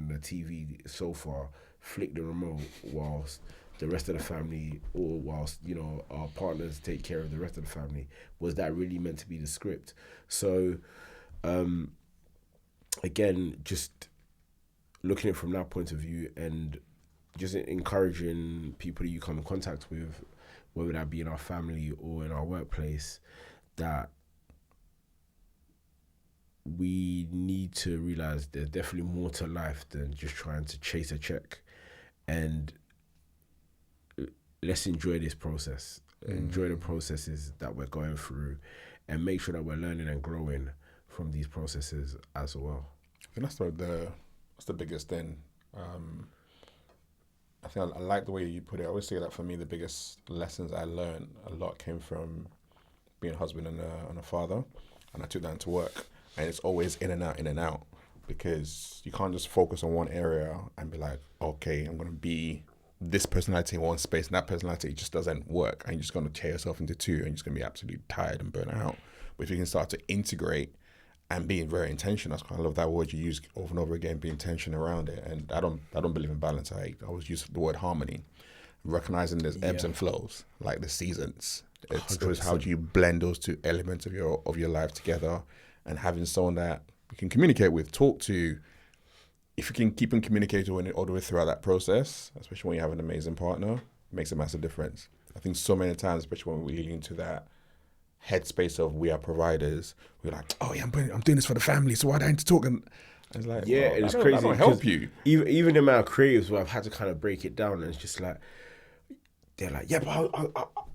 the TV sofa, flick the remote whilst the rest of the family, or whilst, you know, our partners take care of the rest of the family. Was that really meant to be the script? So, again, just looking at it from that point of view and just encouraging people that you come in contact with, whether that be in our family or in our workplace, that we need to realize there's definitely more to life than just trying to chase a check. And let's enjoy this process, enjoy the processes that we're going through, and make sure that we're learning and growing from these processes as well. I think that's the biggest thing. I think I like the way you put it. I always say that for me, the biggest lessons I learned a lot came from being a husband and a father, and I took that into work. And it's always in and out, because you can't just focus on one area and be like, okay, I'm going to be this personality in one space, and that personality, it just doesn't work. And you're just going to tear yourself into two, and you're just going to be absolutely tired and burnt out. But if you can start to integrate and be very intentional, I love that word you use over and over again, be intentional around it. And I don't believe in balance. I always use the word harmony, recognizing there's ebbs and flows, like the seasons. It's how do you blend those two elements of your life together, and having someone that you can communicate with, talk to. If you can keep them communicating all the way throughout that process, especially when you have an amazing partner, it makes a massive difference. I think so many times, especially when we lean into that headspace of we are providers, we're like, oh yeah, I'm doing this for the family, so why do I need to talk? And it's like, yeah, well, it's crazy. That don't help you. Even in my creatives, where I've had to kind of break it down, and it's just like, they're like, yeah, but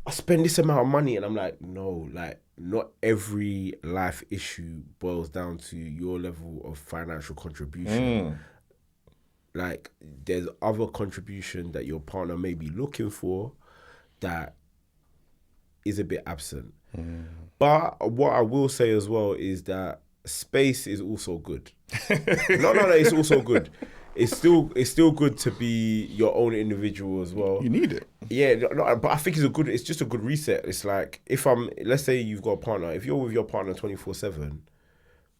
I spend this amount of money, and I'm like, no, like, not every life issue boils down to your level of financial contribution. Like, there's other contribution that your partner may be looking for that is a bit absent. But what I will say as well is that space is also good. No, it's also good. It's still good to be your own individual as well. You need it. Yeah, no, but I think it's just a good reset. It's like, let's say you've got a partner, if you're with your partner 24/7,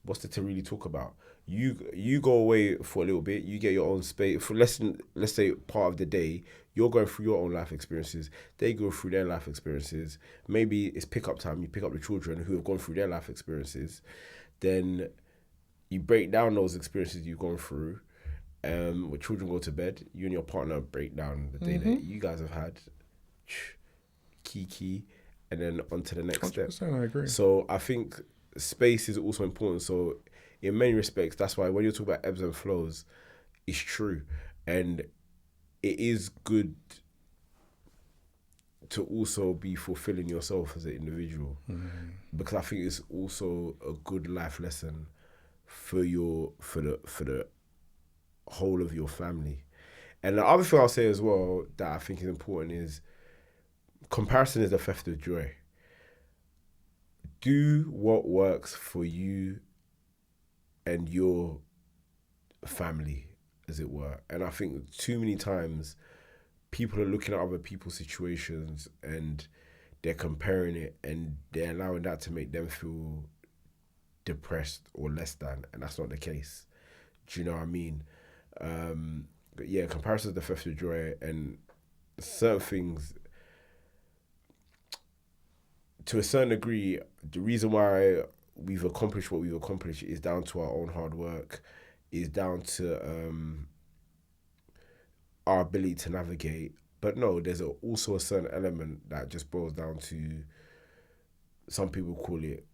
what's there to really talk about? You go away for a little bit, you get your own space for let's say part of the day, you're going through your own life experiences, they go through their life experiences, maybe it's pick up time, you pick up the children who have gone through their life experiences, then you break down those experiences you've gone through. When children go to bed, you and your partner break down the day that you guys have had, key, and then on to the next step. I agree. So I think space is also important. So in many respects, that's why when you talk about ebbs and flows, it's true. And it is good to also be fulfilling yourself as an individual. Because I think it's also a good life lesson for the whole of your family. And the other thing I'll say as well that I think is important is comparison is the theft of joy. Do what works for you and your family, as it were. And I think too many times people are looking at other people's situations and they're comparing it and they're allowing that to make them feel depressed or less than, and that's not the case. Do you know what I mean? But yeah, comparison is the theft of joy, and certain things, to a certain degree, the reason why we've accomplished what we've accomplished is down to our own hard work, is down to our ability to navigate. But no, there's also a certain element that just boils down to, some people call it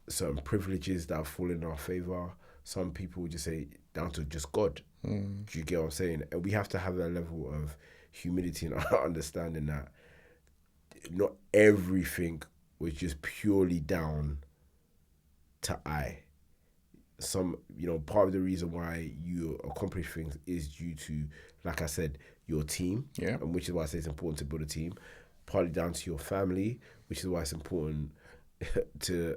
certain privileges that have fallen in our favor. Some people just say down to just God. Do you get what I'm saying? And we have to have that level of humility and understanding that not everything was just purely down to I. Some, part of the reason why you accomplish things is due to, like I said, your team. Yeah. And which is why I say it's important to build a team. Partly down to your family, which is why it's important to,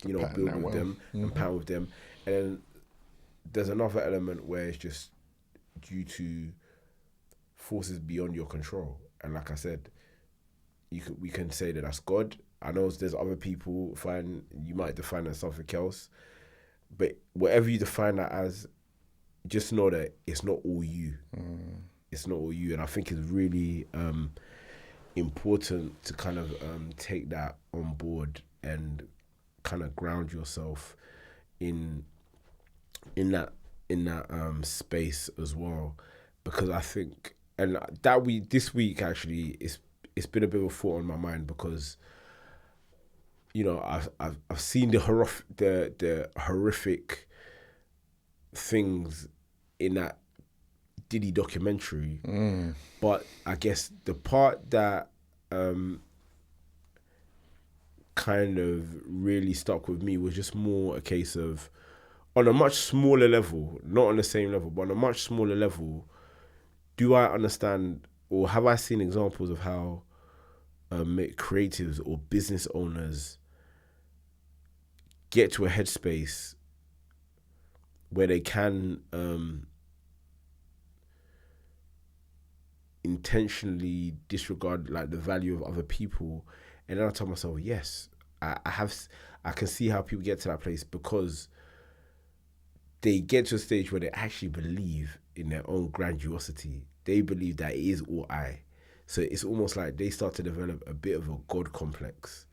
build with them and pound with them. And then there's another element where it's just due to forces beyond your control. And like I said, we can say that that's God. I know there's other people you might define it as something else, but whatever you define that as, just know that it's not all you. It's not all you. And I think it's really important to kind of take that on board and kind of ground yourself in that space as well, because I think, and this week actually it's been a bit of a thought on my mind, because I've seen the horrific things in that Diddy documentary, but I guess the part that kind of really stuck with me was just more a case of, on a much smaller level, not on the same level, but on a much smaller level, do I understand, or have I seen examples of how creatives or business owners get to a headspace where they can intentionally disregard like the value of other people. And then I tell myself, yes, I can see how people get to that place, because they get to a stage where they actually believe in their own grandiosity. They believe that it is all I. So it's almost like they start to develop a bit of a God complex.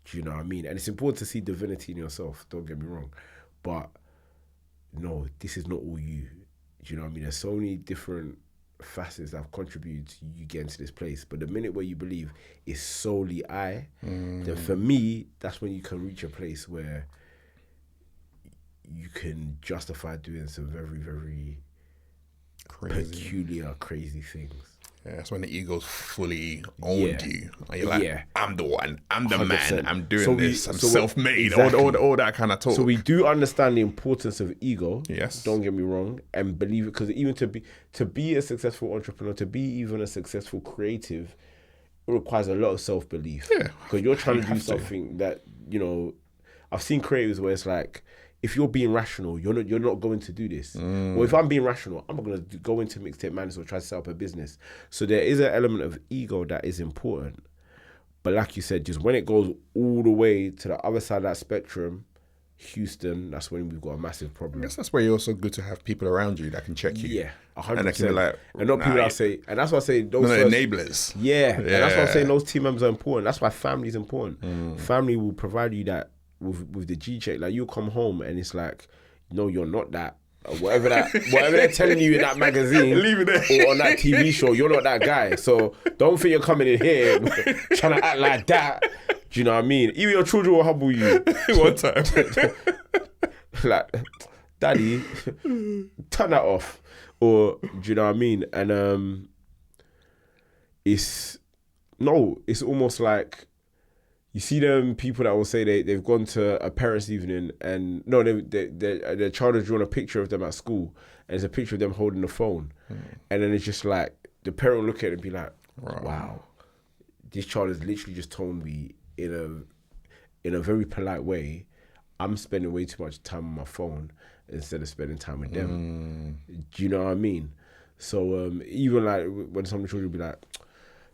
Do you know what I mean? And it's important to see divinity in yourself, don't get me wrong. But no, this is not all you. Do you know what I mean? There's so many different facets that have contributed to you getting to this place. But the minute where you believe it's solely I, then for me, that's when you can reach a place where you can justify doing some very, very peculiar, crazy things. Yeah, that's when the ego's fully owned you. And you're like, I'm the one, I'm the 100%. Man, I'm doing this, I'm self-made, exactly. all that kind of talk. So we do understand the importance of ego. Yes. Don't get me wrong, and believe it, because even to be a successful entrepreneur, to be even a successful creative, requires a lot of self-belief. Yeah. Because you're trying to do have to. something that, you know, I've seen creatives where it's like, if you're being rational, you're not going to do this. Well, if I'm being rational, I'm not going to go into Mixtape Madness or try to set up a business. So there is an element of ego that is important. But like you said, just when it goes all the way to the other side of that spectrum, Houston, that's when we've got a massive I problem. guess that's where you're also good to have people around you that can check you. Yeah, 100%. And that can be like, and not people that say, and that's why I say those enablers. Yeah, and that's why I'm saying those team members are important. That's why family is important. Family will provide you that with the G check. Like, you come home and it's like, no, you're not that. Whatever they're telling you in that magazine Leave it there. or on that TV show, you're not that guy. So don't think you're coming in here trying to act like that. Do you know what I mean? Even your children will humble you. One time. Like, daddy, turn that off. Or, do you know what I mean? And it's almost like, you see them people that will say they've gone to a parents' evening and no, their child has drawn a picture of them at school and there's a picture of them holding the phone. And then it's just like, the parent will look at it and be like, wow, this child has literally just told me in a very polite way, I'm spending way too much time on my phone instead of spending time with them. Do you know what I mean? So even like when some children will be like,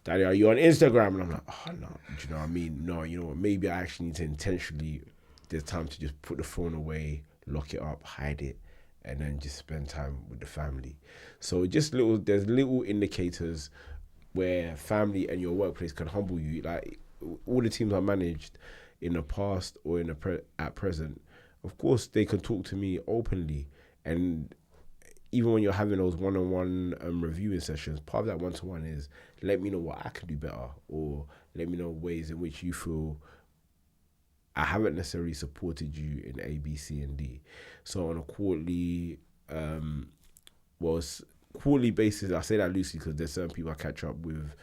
Daddy, are you on Instagram? And I'm like, oh, no. Do you know what I mean? No, you know what? Maybe I actually need to intentionally, there's time to just put the phone away, lock it up, hide it, and then just spend time with the family. So there's little indicators where family and your workplace can humble you. Like, all the teams I managed in the past or at present, of course, they can talk to me openly. And even when you're having those one-on-one reviewing sessions, part of that one-to-one is, let me know what I can do better, or let me know ways in which you feel I haven't necessarily supported you in A, B, C, and D. So on a quarterly basis, I say that loosely because there's certain people I catch up with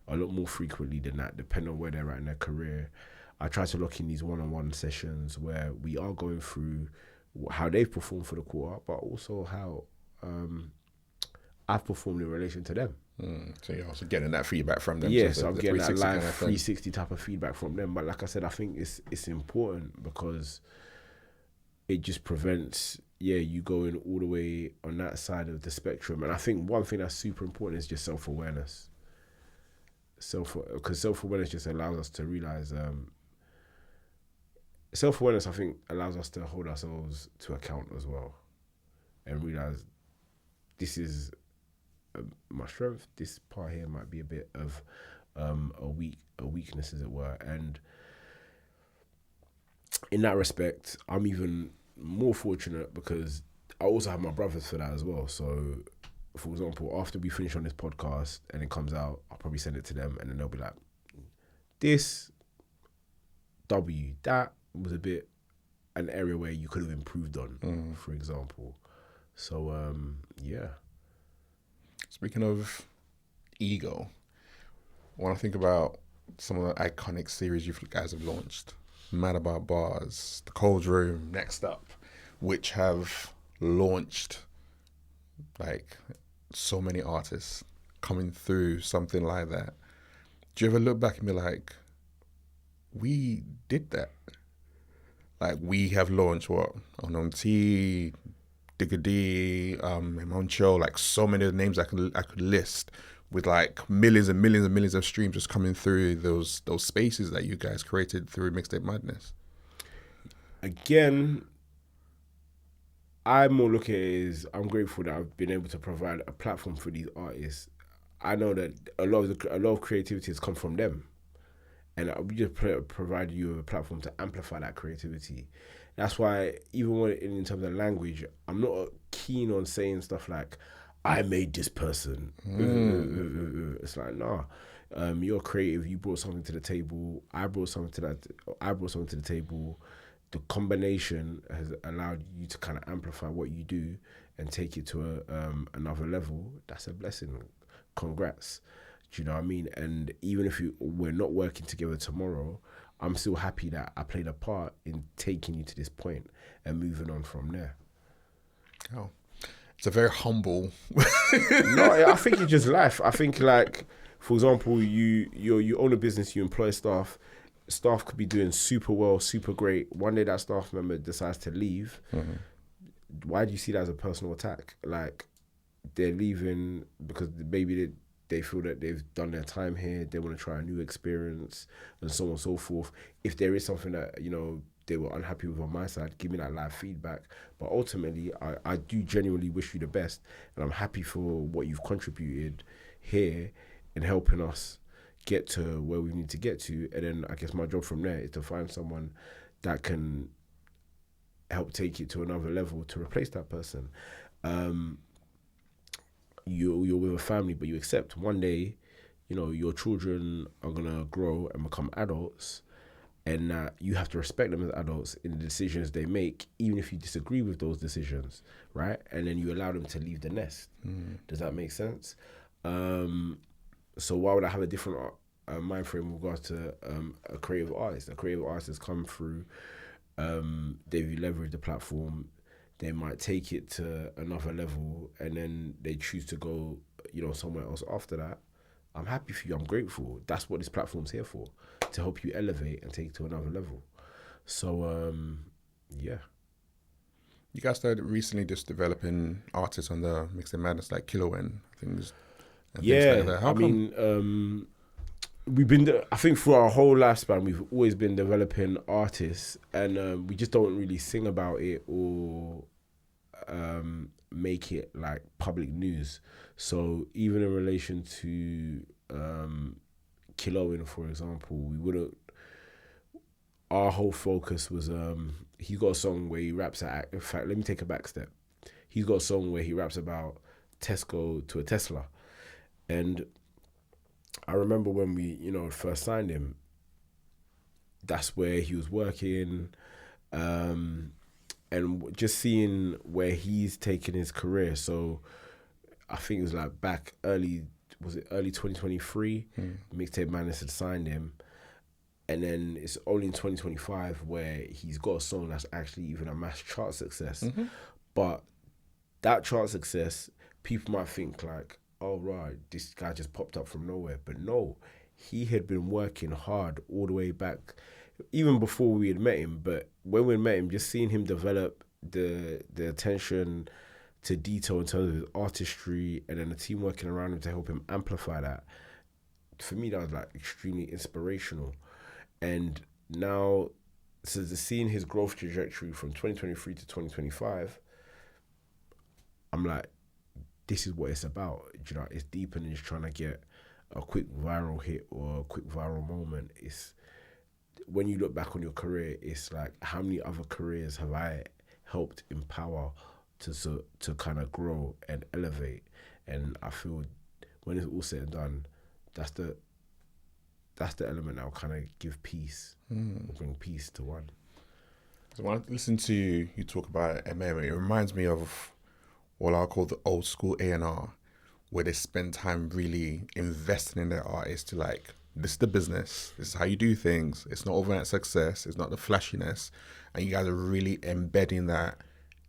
a lot more frequently than that, depending on where they're at in their career. I try to lock in these one-on-one sessions where we are going through how they've performed for the quarter, but also how I've performed in relation to them. So you're also getting that feedback from them. Yes, so I'm getting that live kind of 360 type of feedback from them. But like I said, I think it's important because it just prevents, you going all the way on that side of the spectrum. And I think one thing that's super important is just self-awareness. Because self-awareness just allows us to realize, self-awareness, I think, allows us to hold ourselves to account as well and realize this is my strength. This part here might be a bit of a weakness, as it were. And in that respect, I'm even more fortunate because I also have my brothers for that as well. So, for example, after we finish on this podcast and it comes out, I'll probably send it to them and then they'll be like, this W, that was a bit an area where you could have improved on, for example. So, yeah. Speaking of ego, when I think about some of the iconic series you guys have launched, Mad About Bars, The Cold Room, Next Up, which have launched like so many artists coming through something like that. Do you ever look back and be like, we did that? Like, we have launched what? Unknown T, Digga D, Moncho, like so many of the names I could list, with like millions and millions and millions of streams just coming through those spaces that you guys created through Mixtape Madness. Again, I more look at it as I'm grateful that I've been able to provide a platform for these artists. I know that a lot of creativity has come from them, and we just provide you with a platform to amplify that creativity. That's why even when in terms of language, I'm not keen on saying stuff like, I made this person. It's like, nah, you're creative. You brought something to the table. I brought something to the table. The combination has allowed you to kind of amplify what you do and take it to another level. That's a blessing. Congrats. Do you know what I mean? And even if we're not working together tomorrow, I'm still happy that I played a part in taking you to this point and moving on from there. Oh, it's a very humble. No, I think it's just life. I think like for example, you own a business, you employ staff. Staff could be doing super well, super great. One day that staff member decides to leave. Why do you see that as a personal attack? Like, they're leaving because maybe they feel that they've done their time here, they want to try a new experience, and so on and so forth. If there is something that, you know, they were unhappy with on my side, give me that live feedback. But ultimately, I do genuinely wish you the best, and I'm happy for what you've contributed here in helping us get to where we need to get to. And then I guess my job from there is to find someone that can help take it to another level to replace that person. You're with a family, but you accept one day, you know, your children are gonna grow and become adults, and you have to respect them as adults in the decisions they make, even if you disagree with those decisions, right? And then you allow them to leave the nest. Does that make sense? So why would I have a different mind frame with regards to a creative artist? A creative artist has come through, they've leveraged the platform, they might take it to another level, and then they choose to go, you know, somewhere else after that. I'm happy for you. I'm grateful. That's what this platform's here for, to help you elevate and take it to another level. So, yeah. You guys started recently just developing artists on the Mixtape Madness, like Kilo and things. Yeah, like that. How come? We've been, I think through our whole lifespan, we've always been developing artists, and we just don't really sing about it or make it like public news. So even in relation to Kiloin, for example, we wouldn't, our whole focus was, he's got a song where he raps at, in fact, let me take a back step. He's got a song where he raps about Tesco to a Tesla. And I remember when we, you know, first signed him, that's where he was working, and just seeing where he's taken his career. So I think it was like back early 2023, Mixtape Madness had signed him. And then it's only in 2025 where he's got a song that's actually even a mass chart success. But that chart success, people might think like, oh right, this guy just popped up from nowhere. But no, he had been working hard all the way back, even before we had met him. But when we met him, just seeing him develop the attention to detail in terms of his artistry, and then the team working around him to help him amplify that, for me that was like extremely inspirational. And now, so seeing his growth trajectory from 2023 to 2025, I'm like, this is what it's about. You know, it's deeper than just trying to get a quick viral hit or a quick viral moment. It's, when you look back on your career, it's like, how many other careers have I helped empower to kind of grow and elevate? And I feel when it's all said and done, that's the element that will kind of give peace, bring peace to one. So when I listen to you talk about MM, it reminds me of what I'll call the old school A&R, where they spend time really investing in their artists to like, this is the business, this is how you do things, it's not overnight success, it's not the flashiness, and you guys are really embedding that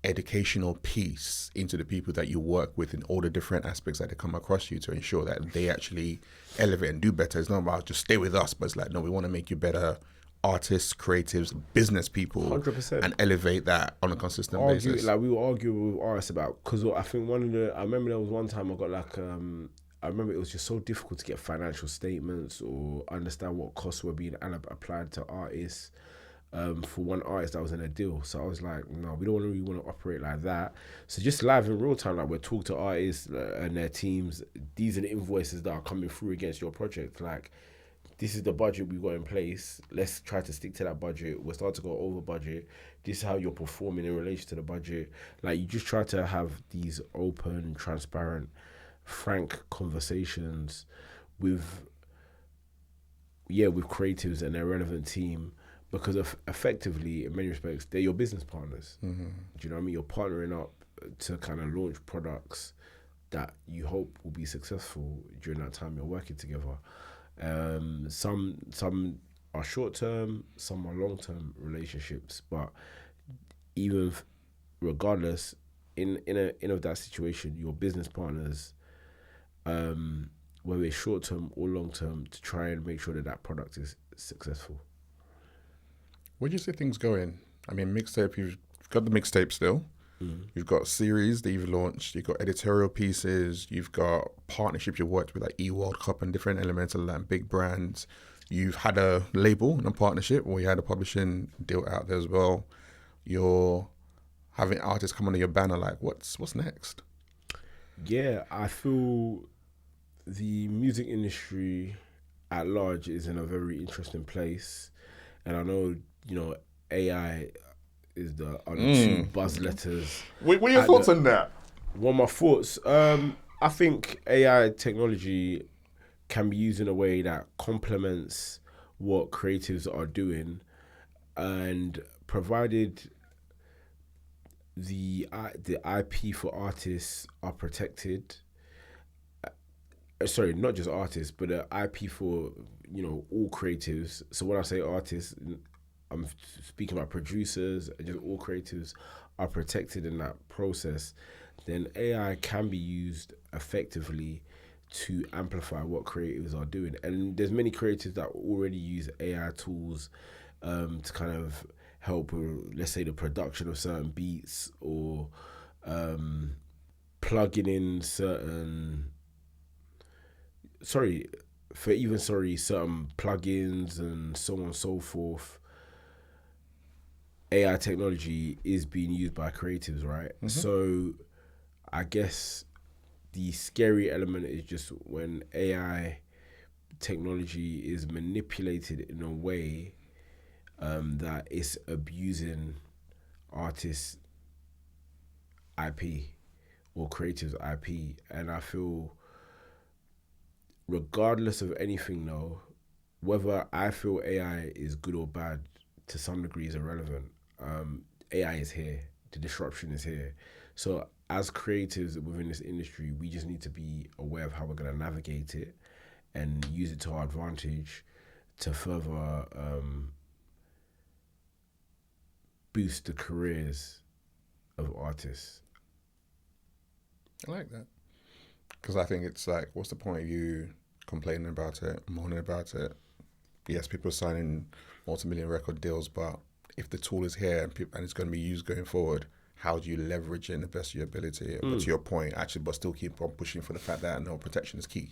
educational piece into the people that you work with in all the different aspects that they come across you, to ensure that they actually elevate and do better. It's not about just stay with us, but it's like, no, we want to make you better artists, creatives, business people, 100%. and elevate that on a consistent basis. Like, we were arguing with artists about, because I think I remember there was one time I got like, I remember it was just so difficult to get financial statements or understand what costs were being applied to artists. For one artist that was in a deal. So I was like, no, we don't really want to operate like that. So just live in real time, like we're talking to artists and their teams, these are the invoices that are coming through against your project. Like, this is the budget we got in place. Let's try to stick to that budget. We're starting to go over budget. This is how you're performing in relation to the budget. Like, you just try to have these open, transparent, frank conversations with creatives and their relevant team, because effectively, in many respects, they're your business partners. Do you know what I mean? You're partnering up to kind of launch products that you hope will be successful during that time you're working together. Some are short-term, some are long-term relationships, but even regardless, in that situation, your business partners, whether it's short term or long term, to try and make sure that that product is successful. Where do you see things going? I mean, mixtape, you've got the mixtape still. You've got series that you've launched. You've got editorial pieces. You've got partnerships you've worked with, like E-World Cup and different elements of that, big brands. You've had a label and a partnership, or you had a publishing deal out there as well. You're having artists come under your banner. Like, what's next? Yeah, I feel the music industry at large is in a very interesting place, and I know, you know, AI is the are the two buzz letters. What are your thoughts on that? What are my thoughts? I think AI technology can be used in a way that complements what creatives are doing, and provided the IP for artists are protected. Sorry, not just artists, but the IP for, you know, all creatives. So when I say artists, I'm speaking about producers and just all creatives are protected in that process. Then AI can be used effectively to amplify what creatives are doing. And there's many creatives that already use AI tools to kind of help with, let's say, the production of certain beats, or plugging in certain certain plugins and so on and so forth. AI technology is being used by creatives, right? So I guess the scary element is just when AI technology is manipulated in a way that it's abusing artists' IP or creatives' IP. And I feel, regardless of anything though, whether I feel AI is good or bad, to some degree is irrelevant. AI is here. The disruption is here. So as creatives within this industry, we just need to be aware of how we're going to navigate it and use it to our advantage to further boost the careers of artists. I like that. Because I think it's like, what's the point of you complaining about it, moaning about it? Yes, people are signing multi-million record deals, but if the tool is here and it's going to be used going forward, how do you leverage it in the best of your ability? But to your point, actually, but still keep on pushing for the fact that no, protection is key.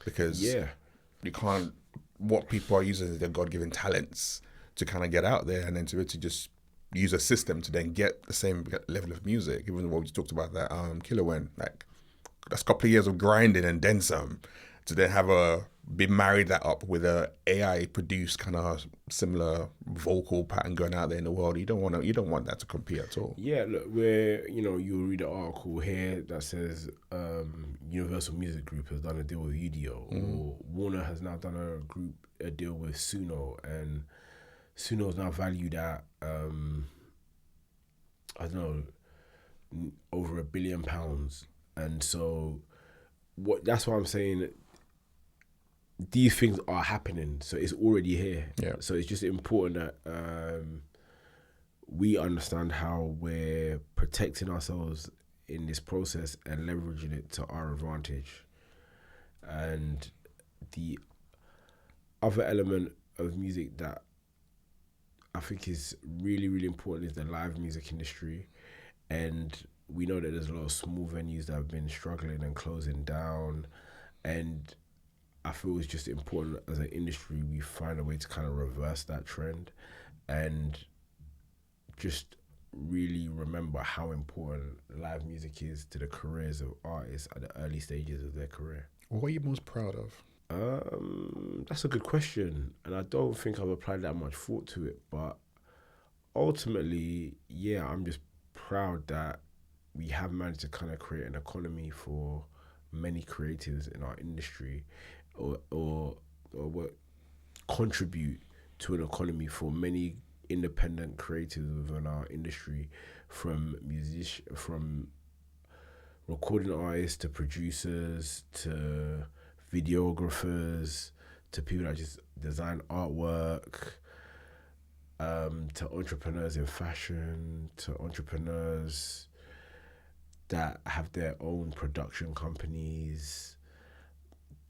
Because you can't, what people are using is their God-given talents to kind of get out there, and then to just use a system to then get the same level of music. Even what we talked about that Killer Wen, like that's a couple of years of grinding and then some, to then have be married that up with a AI produced kind of similar vocal pattern going out there in the world. You don't want that to compete at all. Yeah, look, you'll read an article here that says Universal Music Group has done a deal with UDO, or Warner has now done a deal with Suno, and Suno is now valued at I don't know, over £1 billion. And so that's why I'm saying these things are happening, so it's already here. Yeah. So it's just important that we understand how we're protecting ourselves in this process and leveraging it to our advantage. And the other element of music that I think is really, really important is the live music industry. And we know that there's a lot of small venues that have been struggling and closing down. And I feel it's just important as an industry we find a way to kind of reverse that trend and just really remember how important live music is to the careers of artists at the early stages of their career. What are you most proud of? That's a good question, and I don't think I've applied that much thought to it, but ultimately, yeah, I'm just proud that we have managed to kind of create an economy for many creatives in our industry, or what contribute to an economy for many independent creatives within our industry, from recording artists to producers to videographers to people that just design artwork, to entrepreneurs in fashion, to entrepreneurs that have their own production companies,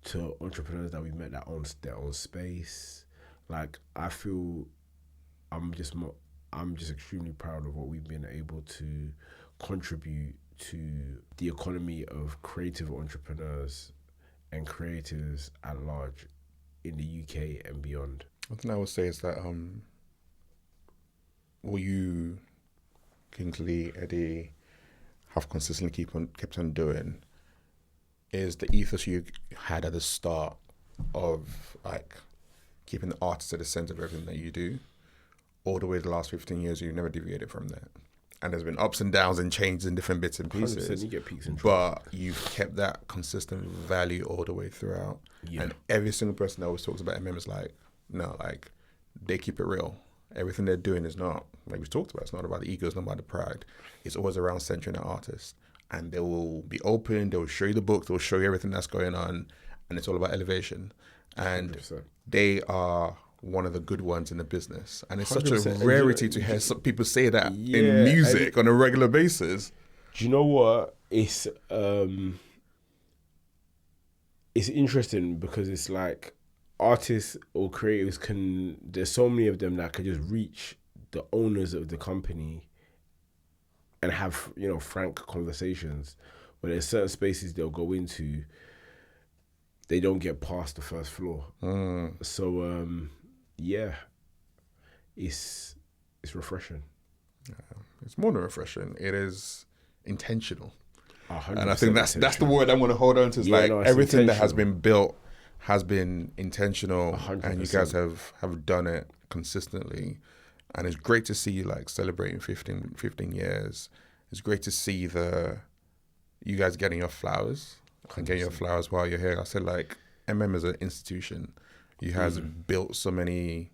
to entrepreneurs that we met that own their own space. Like, I feel I'm just extremely proud of what we've been able to contribute to the economy of creative entrepreneurs and creators at large in the UK and beyond. One thing I would say is that what you, Kingsley, Eddie, have consistently kept on doing is the ethos you had at the start of like keeping the artist at the center of everything that you do. All the way the last 15 years, you've never deviated from that. And there's been ups and downs and changes in different bits and pieces. You get peaks and troughs. But you've kept that consistent value all the way throughout. Yeah. And every single person that always talks about MM is like, no, like, they keep it real. Everything they're doing is not, like we talked about, it's not about the ego, it's not about the pride. It's always around centering the artist. And they will be open, they will show you the book, they'll show you everything that's going on, and it's all about elevation. And 100%. They are one of the good ones in the business. And it's such a rarity to hear some people say that in music on a regular basis. Do you know what? It's interesting because it's like artists or creatives there's so many of them that could just reach the owners of the company and have, frank conversations. But there's certain spaces they'll go into, they don't get past the first floor. So, it's refreshing. Yeah, it's more than refreshing. It is intentional. 100% and I think that's the word I want to hold on to. It's everything that has been built has been intentional, 100%. And you guys have done it consistently. And it's great to see you like celebrating 15 years. It's great to see you guys getting your flowers 100%. And getting your flowers while you're here. I said like MM is an institution. You guys built so many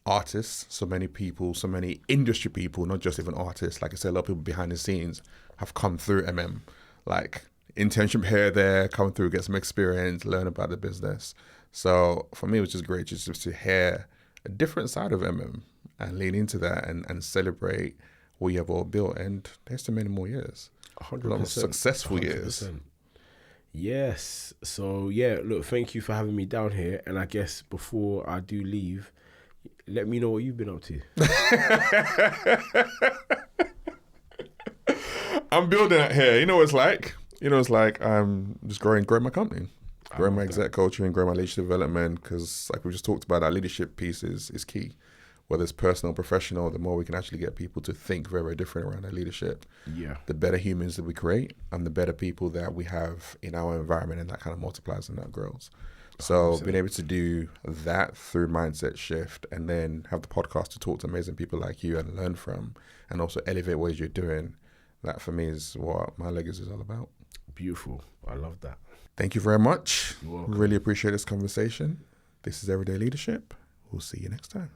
artists, so many people, so many industry people, not just even artists. Like I said, a lot of people behind the scenes have come through MM. Like internship here, there, come through, get some experience, learn about the business. So for me, it was just great just to hear a different side of MM and lean into that and celebrate what you have all built. And there's so many more years. 100%. A lot of successful 100%. Years. Yes. So look, thank you for having me down here. And I guess before I do leave, let me know what you've been up to. I'm building it here. You know what it's like? I'm just growing my company. Growing my exec culture and growing my leadership development, because like we just talked about, that leadership piece is key. Whether it's personal, professional, the more we can actually get people to think very, very different around their leadership. Yeah. The better humans that we create and the better people that we have in our environment, and that kind of multiplies and that grows. So 100%. Being able to do that through mindset shift and then have the podcast to talk to amazing people like you and learn from, and also elevate what you're doing, that for me is what my legacy is all about. Beautiful. I love that. Thank you very much. You're welcome. Really appreciate this conversation. This is Everyday Leadership. We'll see you next time.